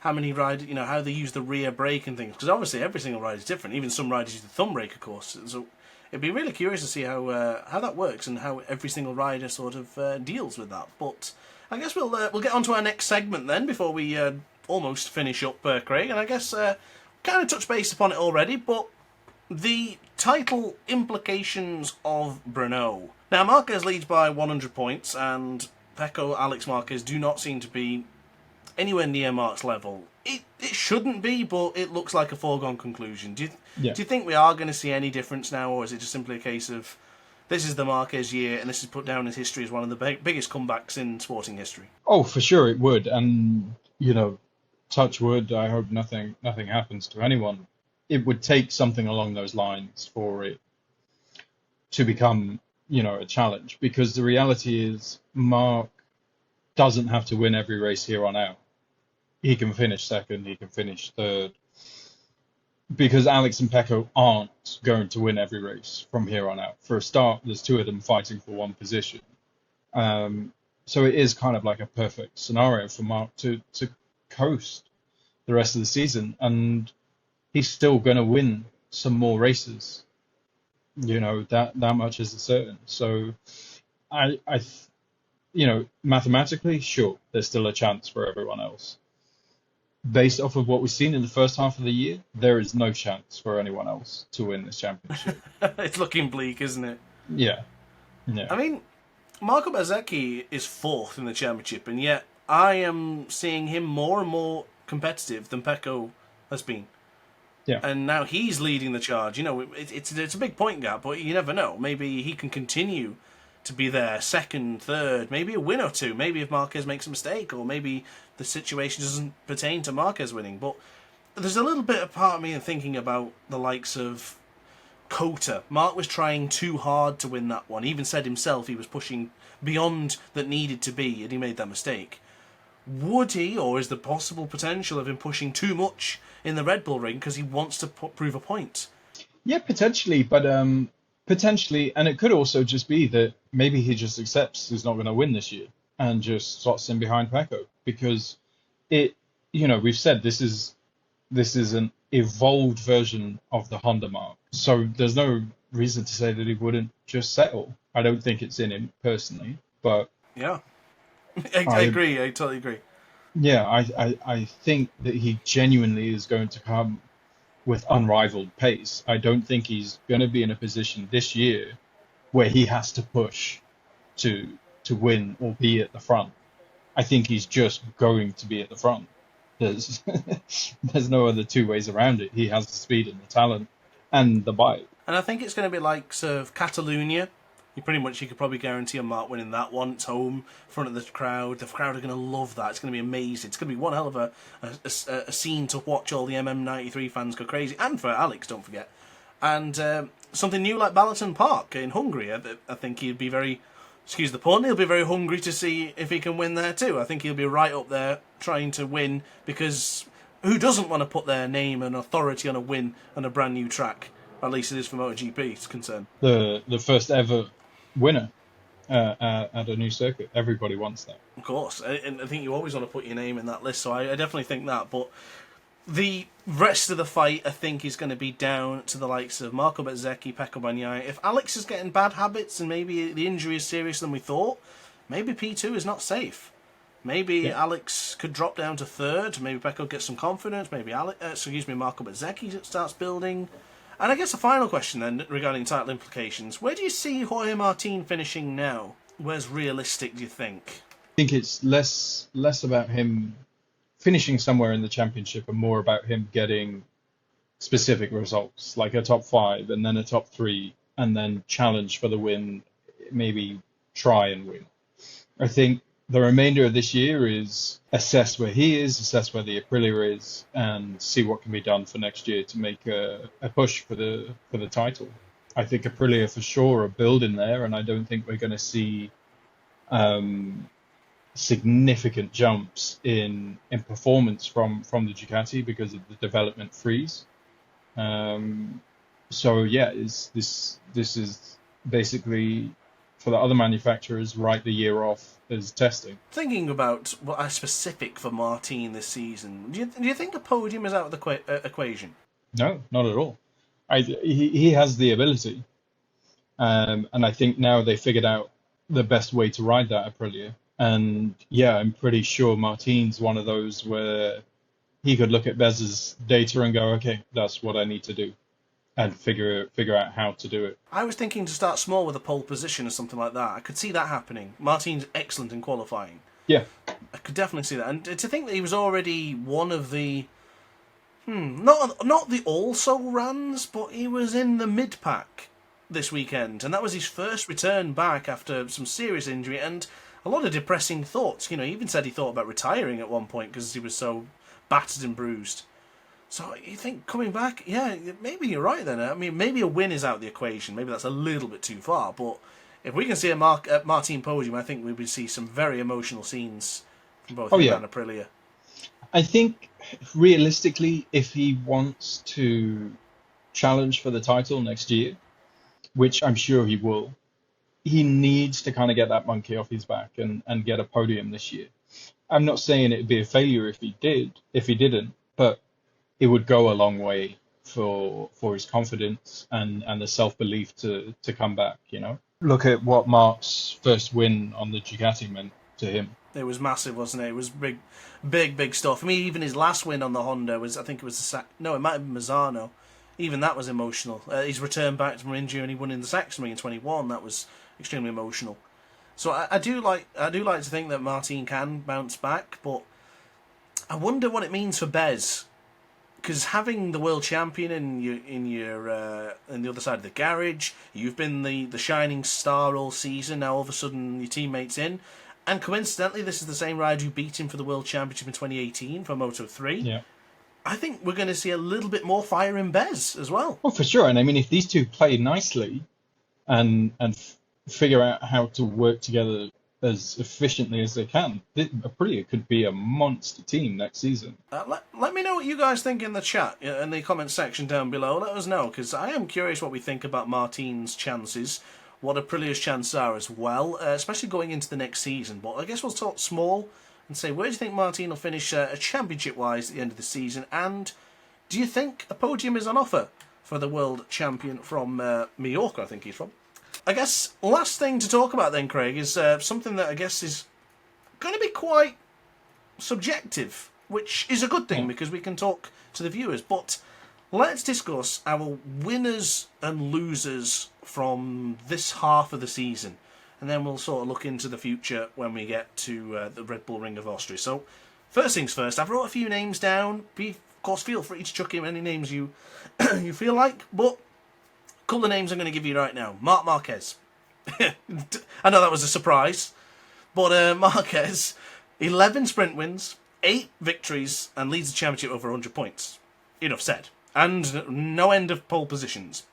how many riders, how they use the rear brake and things. Because obviously every single rider is different. Even some riders use the thumb brake, of course. So it'd be really curious to see how that works and how every single rider sort of deals with that. But I guess we'll get on to our next segment then before we almost finish up, Craig. And I guess kind of touched base upon it already, but the title implications of Brno. Now, Marquez leads by 100 points, and Pecco, Alex Marquez do not seem to be anywhere near Mark's level. It shouldn't be, but it looks like a foregone conclusion. Do you think we are going to see any difference now, or is it just simply a case of this is the Marquez year, and this is put down in history as one of the biggest comebacks in sporting history? Oh, for sure it would, and touch wood. I hope nothing happens to anyone. It would take something along those lines for it to become a challenge, because the reality is Mark doesn't have to win every race here on out. He can finish second, he can finish third, because Alex and Pecco aren't going to win every race from here on out. For a start, there's two of them fighting for one position. So it is kind of like a perfect scenario for Mark to coast the rest of the season, and he's still going to win some more races. That much is certain. So I mathematically, sure, there's still a chance for everyone else. Based off of what we've seen in the first half of the year, there is no chance for anyone else to win this championship. It's looking bleak, isn't it? Yeah. I mean, Marco Bezzecchi is fourth in the championship, and yet I am seeing him more and more competitive than Pecco has been. Yeah. And now he's leading the charge. It's a big point gap, but you never know. Maybe he can continue to be there, second, third, maybe a win or two. Maybe if Marquez makes a mistake, or maybe the situation doesn't pertain to Marquez winning. But there's a little bit of part of me in thinking about the likes of Cota. Mark was trying too hard to win that one. He even said himself he was pushing beyond that needed to be, and he made that mistake. Would he, or is there possible potential of him pushing too much in the Red Bull ring because he wants to prove a point? Yeah, potentially, but potentially, and it could also just be that maybe he just accepts he's not going to win this year and just slots in behind Pecco, because we've said this is an evolved version of the Honda Mark, so there's no reason to say that he wouldn't just settle. I don't think it's in him personally, but yeah. I agree. I totally agree. Yeah, I think that he genuinely is going to come with unrivaled pace. I don't think he's going to be in a position this year where he has to push to win or be at the front. I think he's just going to be at the front. There's no other two ways around it. He has the speed and the talent and the bike. And I think it's going to be like sort of Catalonia. You could probably guarantee a Mark winning that one. It's home, front of the crowd. The crowd are going to love that. It's going to be amazing. It's going to be one hell of a scene to watch all the MM93 fans go crazy. And for Alex, don't forget. And something new like Balaton Park in Hungary. I think he'd be very, excuse the pun, he'll be very hungry to see if he can win there too. I think he'll be right up there trying to win, because who doesn't want to put their name and authority on a win on a brand new track? At least it is for MotoGP, it's concerned. The first ever winner at a new circuit. Everybody wants that. Of course. And I think you always want to put your name in that list, so I definitely think that. But the rest of the fight, I think, is going to be down to the likes of Marco Bezzecchi, Pecco Bagnaia. If Alex is getting bad habits and maybe the injury is serious than we thought, maybe P2 is not safe. Maybe Alex could drop down to third. Maybe Pecco gets some confidence. Maybe Marco Bezzecchi starts building. And I guess a final question then regarding title implications. Where do you see Jorge Martin finishing now? Where's realistic, do you think? I think it's less about him finishing somewhere in the championship and more about him getting specific results, like a top 5 and then a top 3 and then challenge for the win, maybe try and win. I think the remainder of this year is assess where he is, assess where the Aprilia is, and see what can be done for next year to make a push for the title. I think Aprilia for sure are building there, and I don't think we're going to see significant jumps in performance from the Ducati because of the development freeze. So yeah, this is basically for the other manufacturers write the year off as testing. Thinking about what is specific for Martin this season, do you think a podium is out of the equation? No, not at all. He has the ability, and I think now they figured out the best way to ride that Aprilia. And yeah, I'm pretty sure Martin's one of those where he could look at Bez's data and go, okay, that's what I need to do, and figure out how to do it. I was thinking to start small with a pole position or something like that. I could see that happening. Martin's excellent in qualifying. Yeah. I could definitely see that. And to think that he was already one of the... not the also-rans, but he was in the mid-pack this weekend. And that was his first return back after some serious injury and a lot of depressing thoughts. You know, he even said he thought about retiring at one point because he was so battered and bruised. So you think coming back, yeah, maybe you're right then. I mean, maybe a win is out of the equation. Maybe that's a little bit too far. But if we can see a Martin podium, I think we would see some very emotional scenes from both him and Aprilia. I think realistically, if he wants to challenge for the title next year, which I'm sure he will, he needs to kind of get that monkey off his back and get a podium this year. I'm not saying it'd be a failure if he didn't, but it would go a long way for his confidence and the self-belief to come back, you know. Look at what Mark's first win on the Ducati meant to him. It was massive, wasn't it? It was big stuff. I mean, even his last win on the Honda was, I think it was it might have been Mazzano. Even that was emotional. His return back from injury and he won in the Saxony in 21. That was extremely emotional. So I do like to think that Martin can bounce back, but I wonder what it means for Bez. Because having the world champion in the other side of the garage, you've been the shining star all season. Now all of a sudden your teammate's in, and coincidentally this is the same rider who beat him for the world championship in 2018 for Moto3. Yeah, I think we're going to see a little bit more fire in Bez as well. Well, for sure. And I mean, if these two play nicely, and figure out how to work together as efficiently as they can, Aprilia could be a monster team next season. Let me know what you guys think in the chat, in the comment section down below. Let us know, because I am curious what we think about Martin's chances, what Aprilia's chances are as well, especially going into the next season. But I guess we'll talk small and say, where do you think Martin will finish championship-wise at the end of the season? And do you think a podium is on offer for the world champion from Mallorca, I think he's from? I guess last thing to talk about then, Craig, is something that I guess is going to be quite subjective, which is a good thing because we can talk to the viewers. But let's discuss our winners and losers from this half of the season. And then we'll sort of look into the future when we get to the Red Bull Ring of Austria. So, first things first, I've wrote a few names down. Of course, feel free to chuck in any names you you feel like, but a couple of names I'm going to give you right now. Marc Marquez. I know that was a surprise, but Marquez, 11 sprint wins, 8 victories, and leads the championship over 100 points. Enough said. And no end of pole positions.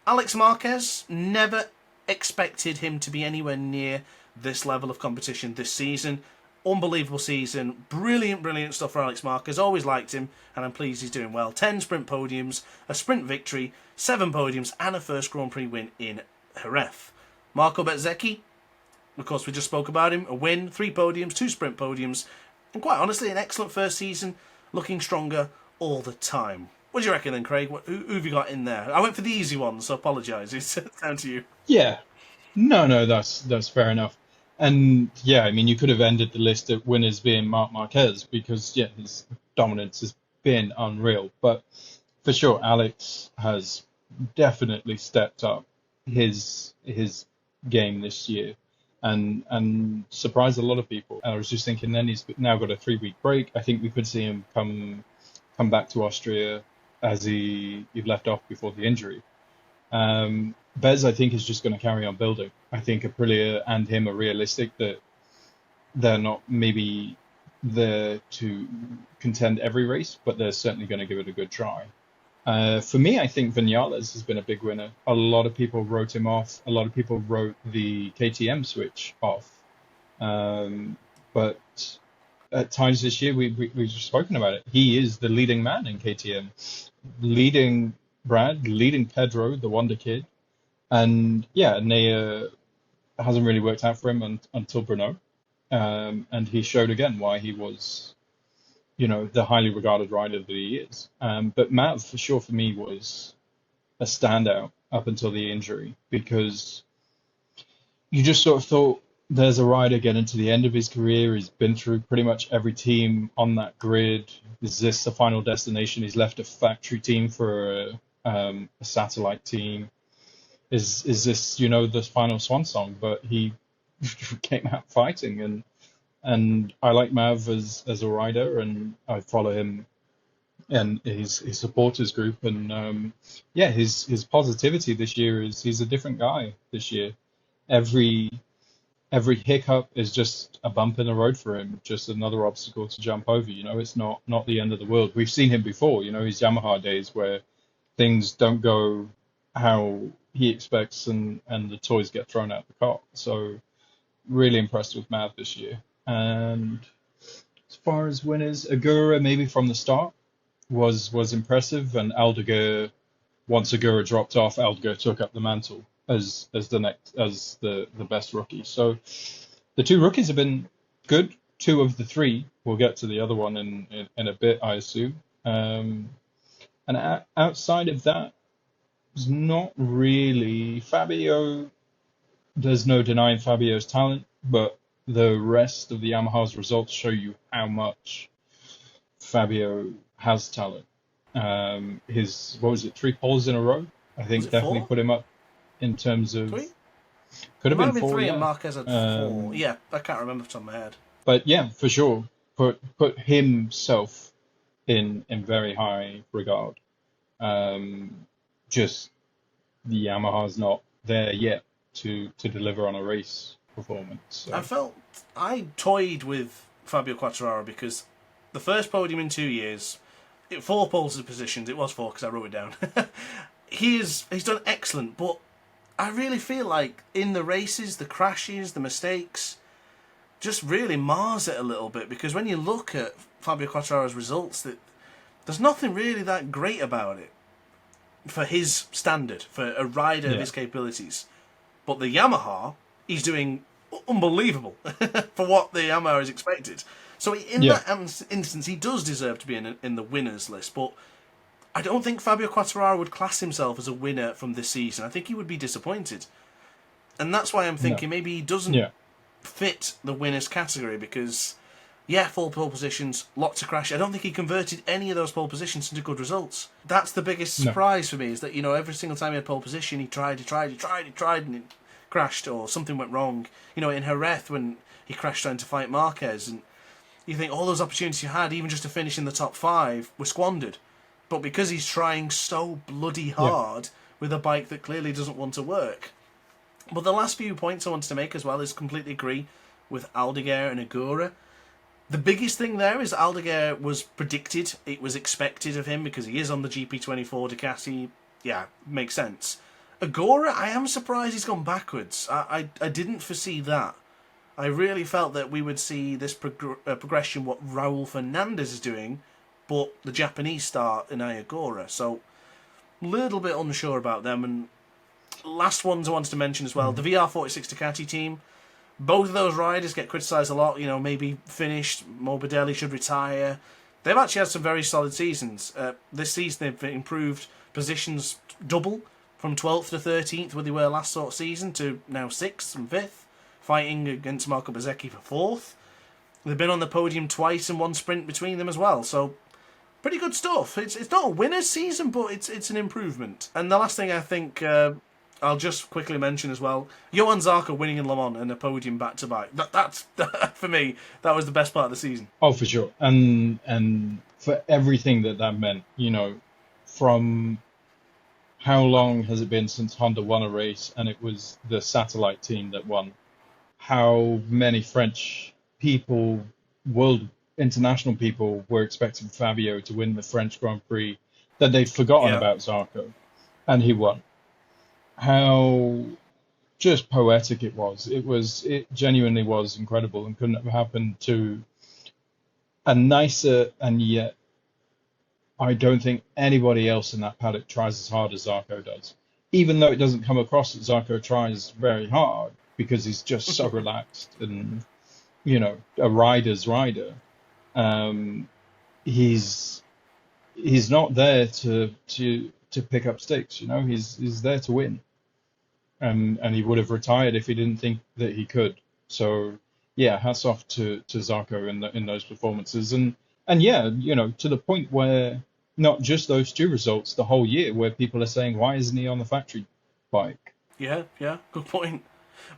Alex Marquez, never expected him to be anywhere near this level of competition this season. Unbelievable season. Brilliant stuff for Alex Marquez. Always liked him, and I'm pleased he's doing well. 10 sprint podiums, a sprint victory, 7 podiums, and a first Grand Prix win in Jerez. Marco Bezzecchi, of course we just spoke about him. A win, 3 podiums, 2 sprint podiums, and quite honestly, an excellent first season, looking stronger all the time. What do you reckon then, Craig? Who have you got in there? I went for the easy ones, so apologise. It's down to you. Yeah. No, that's fair enough. And yeah, I mean, you could have ended the list of winners being Marc Marquez because, yeah, his dominance has been unreal. But for sure, Alex has definitely stepped up his game this year and surprised a lot of people. And I was just thinking then he's now got a 3-week break. I think we could see him come back to Austria as he left off before the injury. Bez, I think, is just going to carry on building. I think Aprilia and him are realistic that they're not maybe there to contend every race, but they're certainly going to give it a good try. For me, I think Vinales has been a big winner. A lot of people wrote him off. A lot of people wrote the KTM switch off. But at times this year, we've spoken about it. He is the leading man in KTM, leading Brad, leading Pedro, the Wonder Kid. And yeah, Nea hasn't really worked out for him until Brno. And he showed again why he was, the highly regarded rider that he is. But Matt, for sure, for me, was a standout up until the injury, because you just sort of thought, there's a rider getting to the end of his career. He's been through pretty much every team on that grid. Is this the final destination? He's left a factory team for a satellite team. Is this, the final swan song? But he came out fighting, and I like Mav as a rider, and I follow him and his supporters group, and his positivity this year is he's a different guy this year. Every hiccup is just a bump in the road for him, just another obstacle to jump over. It's not the end of the world. We've seen him before, his Yamaha days where things don't go how he expects, and the toys get thrown out the cot. So really impressed with Mav this year. And as far as winners, Agura maybe from the start was impressive, and Aldeguer, once Agura dropped off, Aldeguer took up the mantle as the best rookie. So the two rookies have been good. Two of the three. We'll get to the other one in a bit, I assume. And outside of that, it's not really Fabio. There's no denying Fabio's talent, but the rest of the Yamaha's results show you how much Fabio has talent. His, what was it, 3 poles in a row? I think definitely 4? put him up in terms of 3? Could have been 4, 3, and Marquez had 4. Yeah, I can't remember off the top of my head. But yeah, for sure, put himself in very high regard. Just the Yamaha's not there yet to deliver on a race performance. So. I toyed with Fabio Quartararo because the first podium in 2 years, 4 poles of positions. It was 4 because I wrote it down. He's done excellent, but I really feel like in the races, the crashes, the mistakes, just really mars it a little bit, because when you look at Fabio Quartararo's results, there's nothing really that great about it for his standard, for a rider of his capabilities. But the Yamaha, he's doing unbelievable for what the Yamaha is expected. So in that instance, he does deserve to be in the winners list, but I don't think Fabio Quartararo would class himself as a winner from this season. I think he would be disappointed. And that's why I'm thinking maybe he doesn't fit the winners category, because, 4 pole positions, lots of crash. I don't think he converted any of those pole positions into good results. That's the biggest surprise for me, is that, every single time he had pole position, he tried, and it crashed, or something went wrong. In Jerez, when he crashed trying to fight Marquez, and you think all those opportunities you had, even just to finish in the top 5, were squandered. But because he's trying so bloody hard with a bike that clearly doesn't want to work. But the last few points I wanted to make as well is completely agree with Aldeguer and Agura. The biggest thing there is Aldeguer was predicted. It was expected of him because he is on the GP24 Ducati. Yeah, makes sense. Agura, I am surprised he's gone backwards. I didn't foresee that. I really felt that we would see this progression, what Raul Fernandez is doing, but the Japanese star in Agura. So, a little bit unsure about them. And last ones I wanted to mention as well, the VR46 Ducati team. Both of those riders get criticised a lot, maybe finished, Morbidelli should retire. They've actually had some very solid seasons. This season they've improved positions double, from 12th to 13th, where they were last sort of season, to now 6th and 5th, fighting against Marco Bezzecchi for 4th. They've been on the podium twice and 1 sprint between them as well, so pretty good stuff. It's not a winner's season, but it's an improvement. And the last thing I think I'll just quickly mention as well, Johann Zarco winning in Le Mans and a podium back-to-back. That's for me, that was the best part of the season. Oh, for sure. And for everything that meant, from how long has it been since Honda won a race and it was the satellite team that won? How many French international people were expecting Fabio to win the French Grand Prix, that they'd forgotten Yeah. about Zarco, and he won. How just poetic it was. It genuinely was incredible and couldn't have happened to a nicer, and yet I don't think anybody else in that paddock tries as hard as Zarco does. Even though it doesn't come across that Zarco tries very hard because he's just so relaxed and, a rider's rider. He's not there to pick up sticks, he's there to win. And he would have retired if he didn't think that he could. So yeah, hats off to Zarco in those performances. And yeah, to the point where not just those two results, the whole year, where people are saying, why isn't he on the factory bike? Yeah, good point.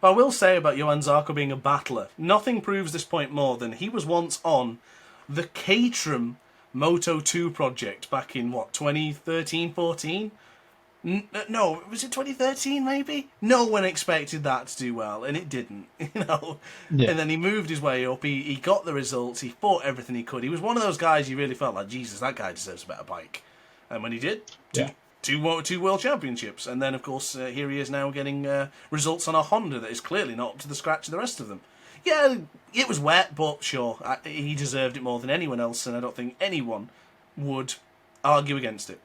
But I will say about Johann Zarco being a battler, nothing proves this point more than he was once on the Caterham Moto 2 project back in, 2013-14? No, was it 2013 maybe? No one expected that to do well, and it didn't, Yeah. And then he moved his way up, he got the results, he fought everything he could. He was one of those guys you really felt like, Jesus, that guy deserves a better bike. And when he did, two world championships. And then, of course, here he is now getting results on a Honda that is clearly not up to the scratch of the rest of them. Yeah, it was wet, but sure, he deserved it more than anyone else, and I don't think anyone would argue against it.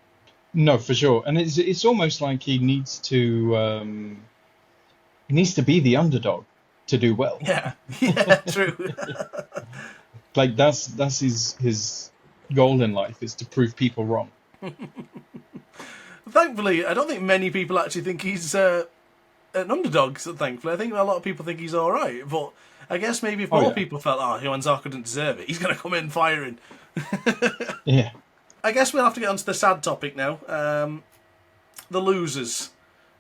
No, for sure. And it's almost like he needs to be the underdog to do well. Yeah, true. Like that's his goal in life, is to prove people wrong. Thankfully, I don't think many people actually think he's an underdog, so thankfully. I think a lot of people think he's all right, but I guess maybe if more people felt, Johann Zarco didn't deserve it, he's going to come in firing. Yeah. I guess we'll have to get onto the sad topic now. The losers.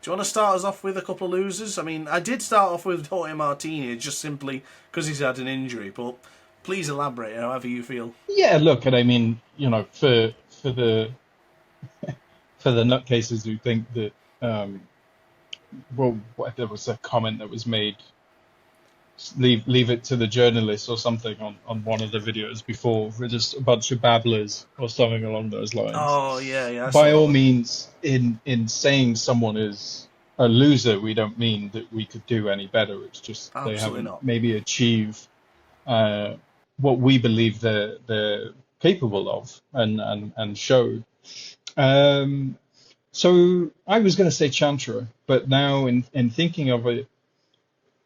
Do you want to start us off with a couple of losers? I mean, I did start off with Jorge Martini just simply because he's had an injury, but please elaborate however you feel. Yeah, look, and I mean, for the nutcases who think that, there was a comment that was made, leave it to the journalists or something on one of the videos before. We're just a bunch of babblers or something along those lines. Oh, yeah. By all means, in saying someone is a loser, we don't mean that we could do any better. It's just Absolutely they haven't not. maybe achieved what we believe they're capable of and showed. So I was going to say Chantra, but now in thinking of it,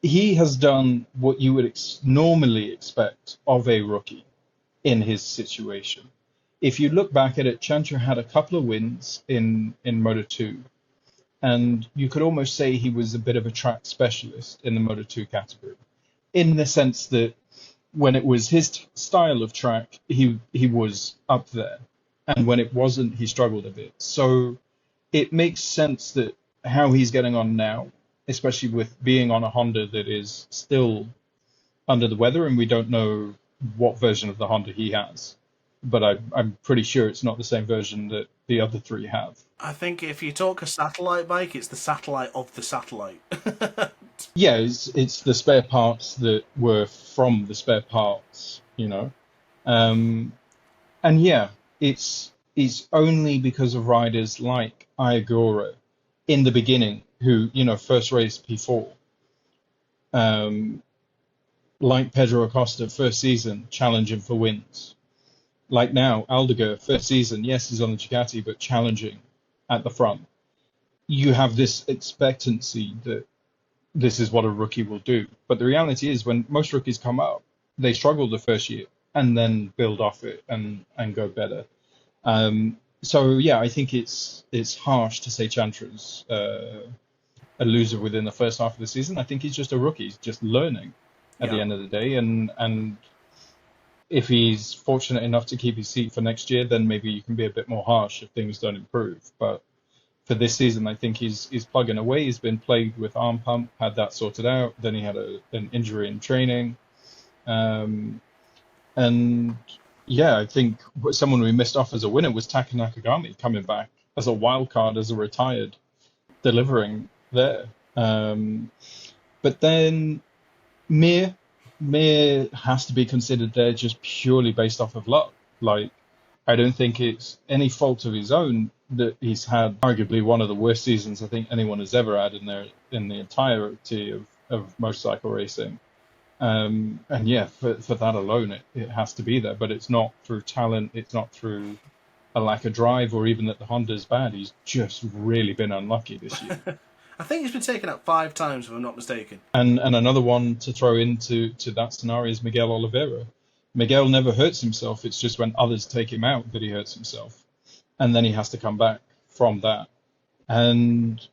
he has done what you would normally expect of a rookie in his situation. If you look back at it, Chantra had a couple of wins in Moto2, and you could almost say he was a bit of a track specialist in the Moto2 category, in the sense that when it was his style of track, he was up there, and when it wasn't, he struggled a bit. So it makes sense that how he's getting on now, especially with being on a Honda that is still under the weather, and we don't know what version of the Honda he has. But I'm pretty sure it's not the same version that the other three have. I think if you talk a satellite bike, it's the satellite of the satellite. Yeah, it's the spare parts that were from the spare parts, And yeah, it's only because of riders like Iagora in the beginning, who, first race P4, like Pedro Acosta, first season, challenging for wins. Like now, Aldeguer, first season, yes, he's on the Ducati, but challenging at the front. You have this expectancy that this is what a rookie will do. But the reality is, when most rookies come up, they struggle the first year and then build off it and go better. So yeah, I think it's harsh to say Chantra's a loser within the first half of the season. I think he's just a rookie. He's just learning at the end of the day. And if he's fortunate enough to keep his seat for next year, then maybe you can be a bit more harsh if things don't improve. But for this season, I think he's plugging away. He's been plagued with arm pump, had that sorted out. Then he had an injury in training. And yeah, I think someone we missed off as a winner was Taka Nakagami, coming back as a wild card, as a retired, delivering there. But then Mir, Mir has to be considered there just purely based off of luck. Like, I don't think it's any fault of his own that he's had arguably one of the worst seasons I think anyone has ever had in the entirety of motorcycle racing. And yeah, for that alone, it has to be there. But it's not through talent, it's not through a lack of drive, or even that the Honda's bad. He's just really been unlucky this year. I think he's been taken out 5 times, if I'm not mistaken. And another one to throw into that scenario is Miguel Oliveira. Miguel never hurts himself. It's just when others take him out that he hurts himself. And then he has to come back from that. And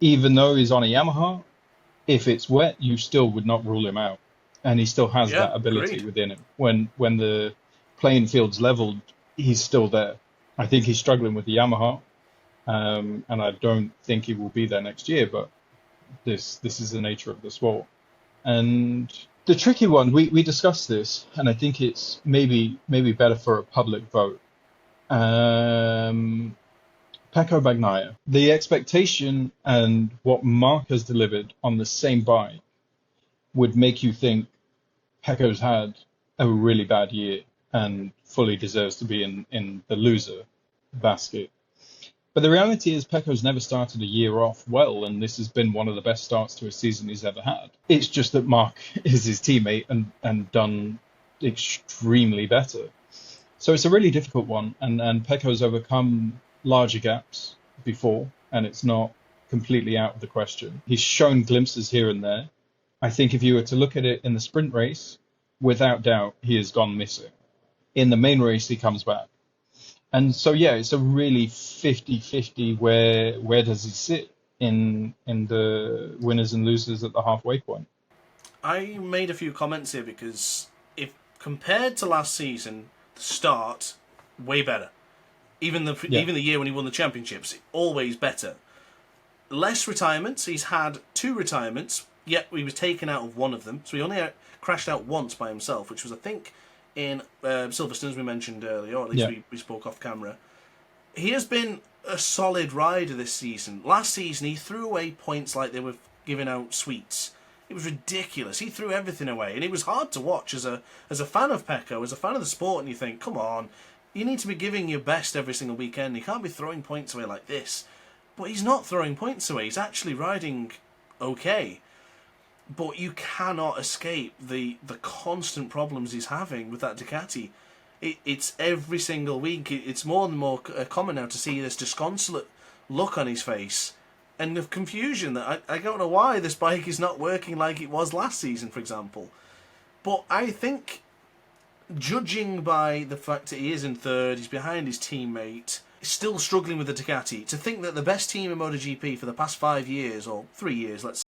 even though he's on a Yamaha, if it's wet, you still would not rule him out. And he still has that ability agreed. within him. When the playing field's leveled, he's still there. I think he's struggling with the Yamaha. And I don't think he will be there next year, but this is the nature of the sport. And the tricky one, we discussed this, and I think it's maybe better for a public vote. Pecco Bagnaia. The expectation and what Mark has delivered on the same bike would make you think Pecco's had a really bad year and fully deserves to be in the loser basket. But the reality is Pecco's never started a year off well, and this has been one of the best starts to a season he's ever had. It's just that Mark is his teammate and done extremely better. So it's a really difficult one, and Pecco's overcome larger gaps before, and it's not completely out of the question. He's shown glimpses here and there. I think if you were to look at it in the sprint race, without doubt, he has gone missing. In the main race, he comes back. And so, yeah, it's a really 50-50 where does he sit in the winners and losers at the halfway point. I made a few comments here because if compared to last season, the start, way better. Even the year when he won the championships, always better. Less retirements. He's had 2 retirements, yet he was taken out of one of them. So he only crashed out once by himself, which was, I think, in Silverstone, as we mentioned earlier, or at least we spoke off camera. He has been a solid rider this season. Last season, he threw away points like they were giving out sweets. It was ridiculous. He threw everything away, and it was hard to watch as a fan of Pecco, as a fan of the sport, and you think, come on, you need to be giving your best every single weekend. You can't be throwing points away like this. But he's not throwing points away. He's actually riding okay. But you cannot escape the constant problems he's having with that Ducati. It's every single week. It's more and more common now to see this disconsolate look on his face and the confusion that I don't know why this bike is not working like it was last season, for example. But I think, judging by the fact that he is in third, he's behind his teammate, he's still struggling with the Ducati, to think that the best team in MotoGP for the past 5 years, or 3 years, let's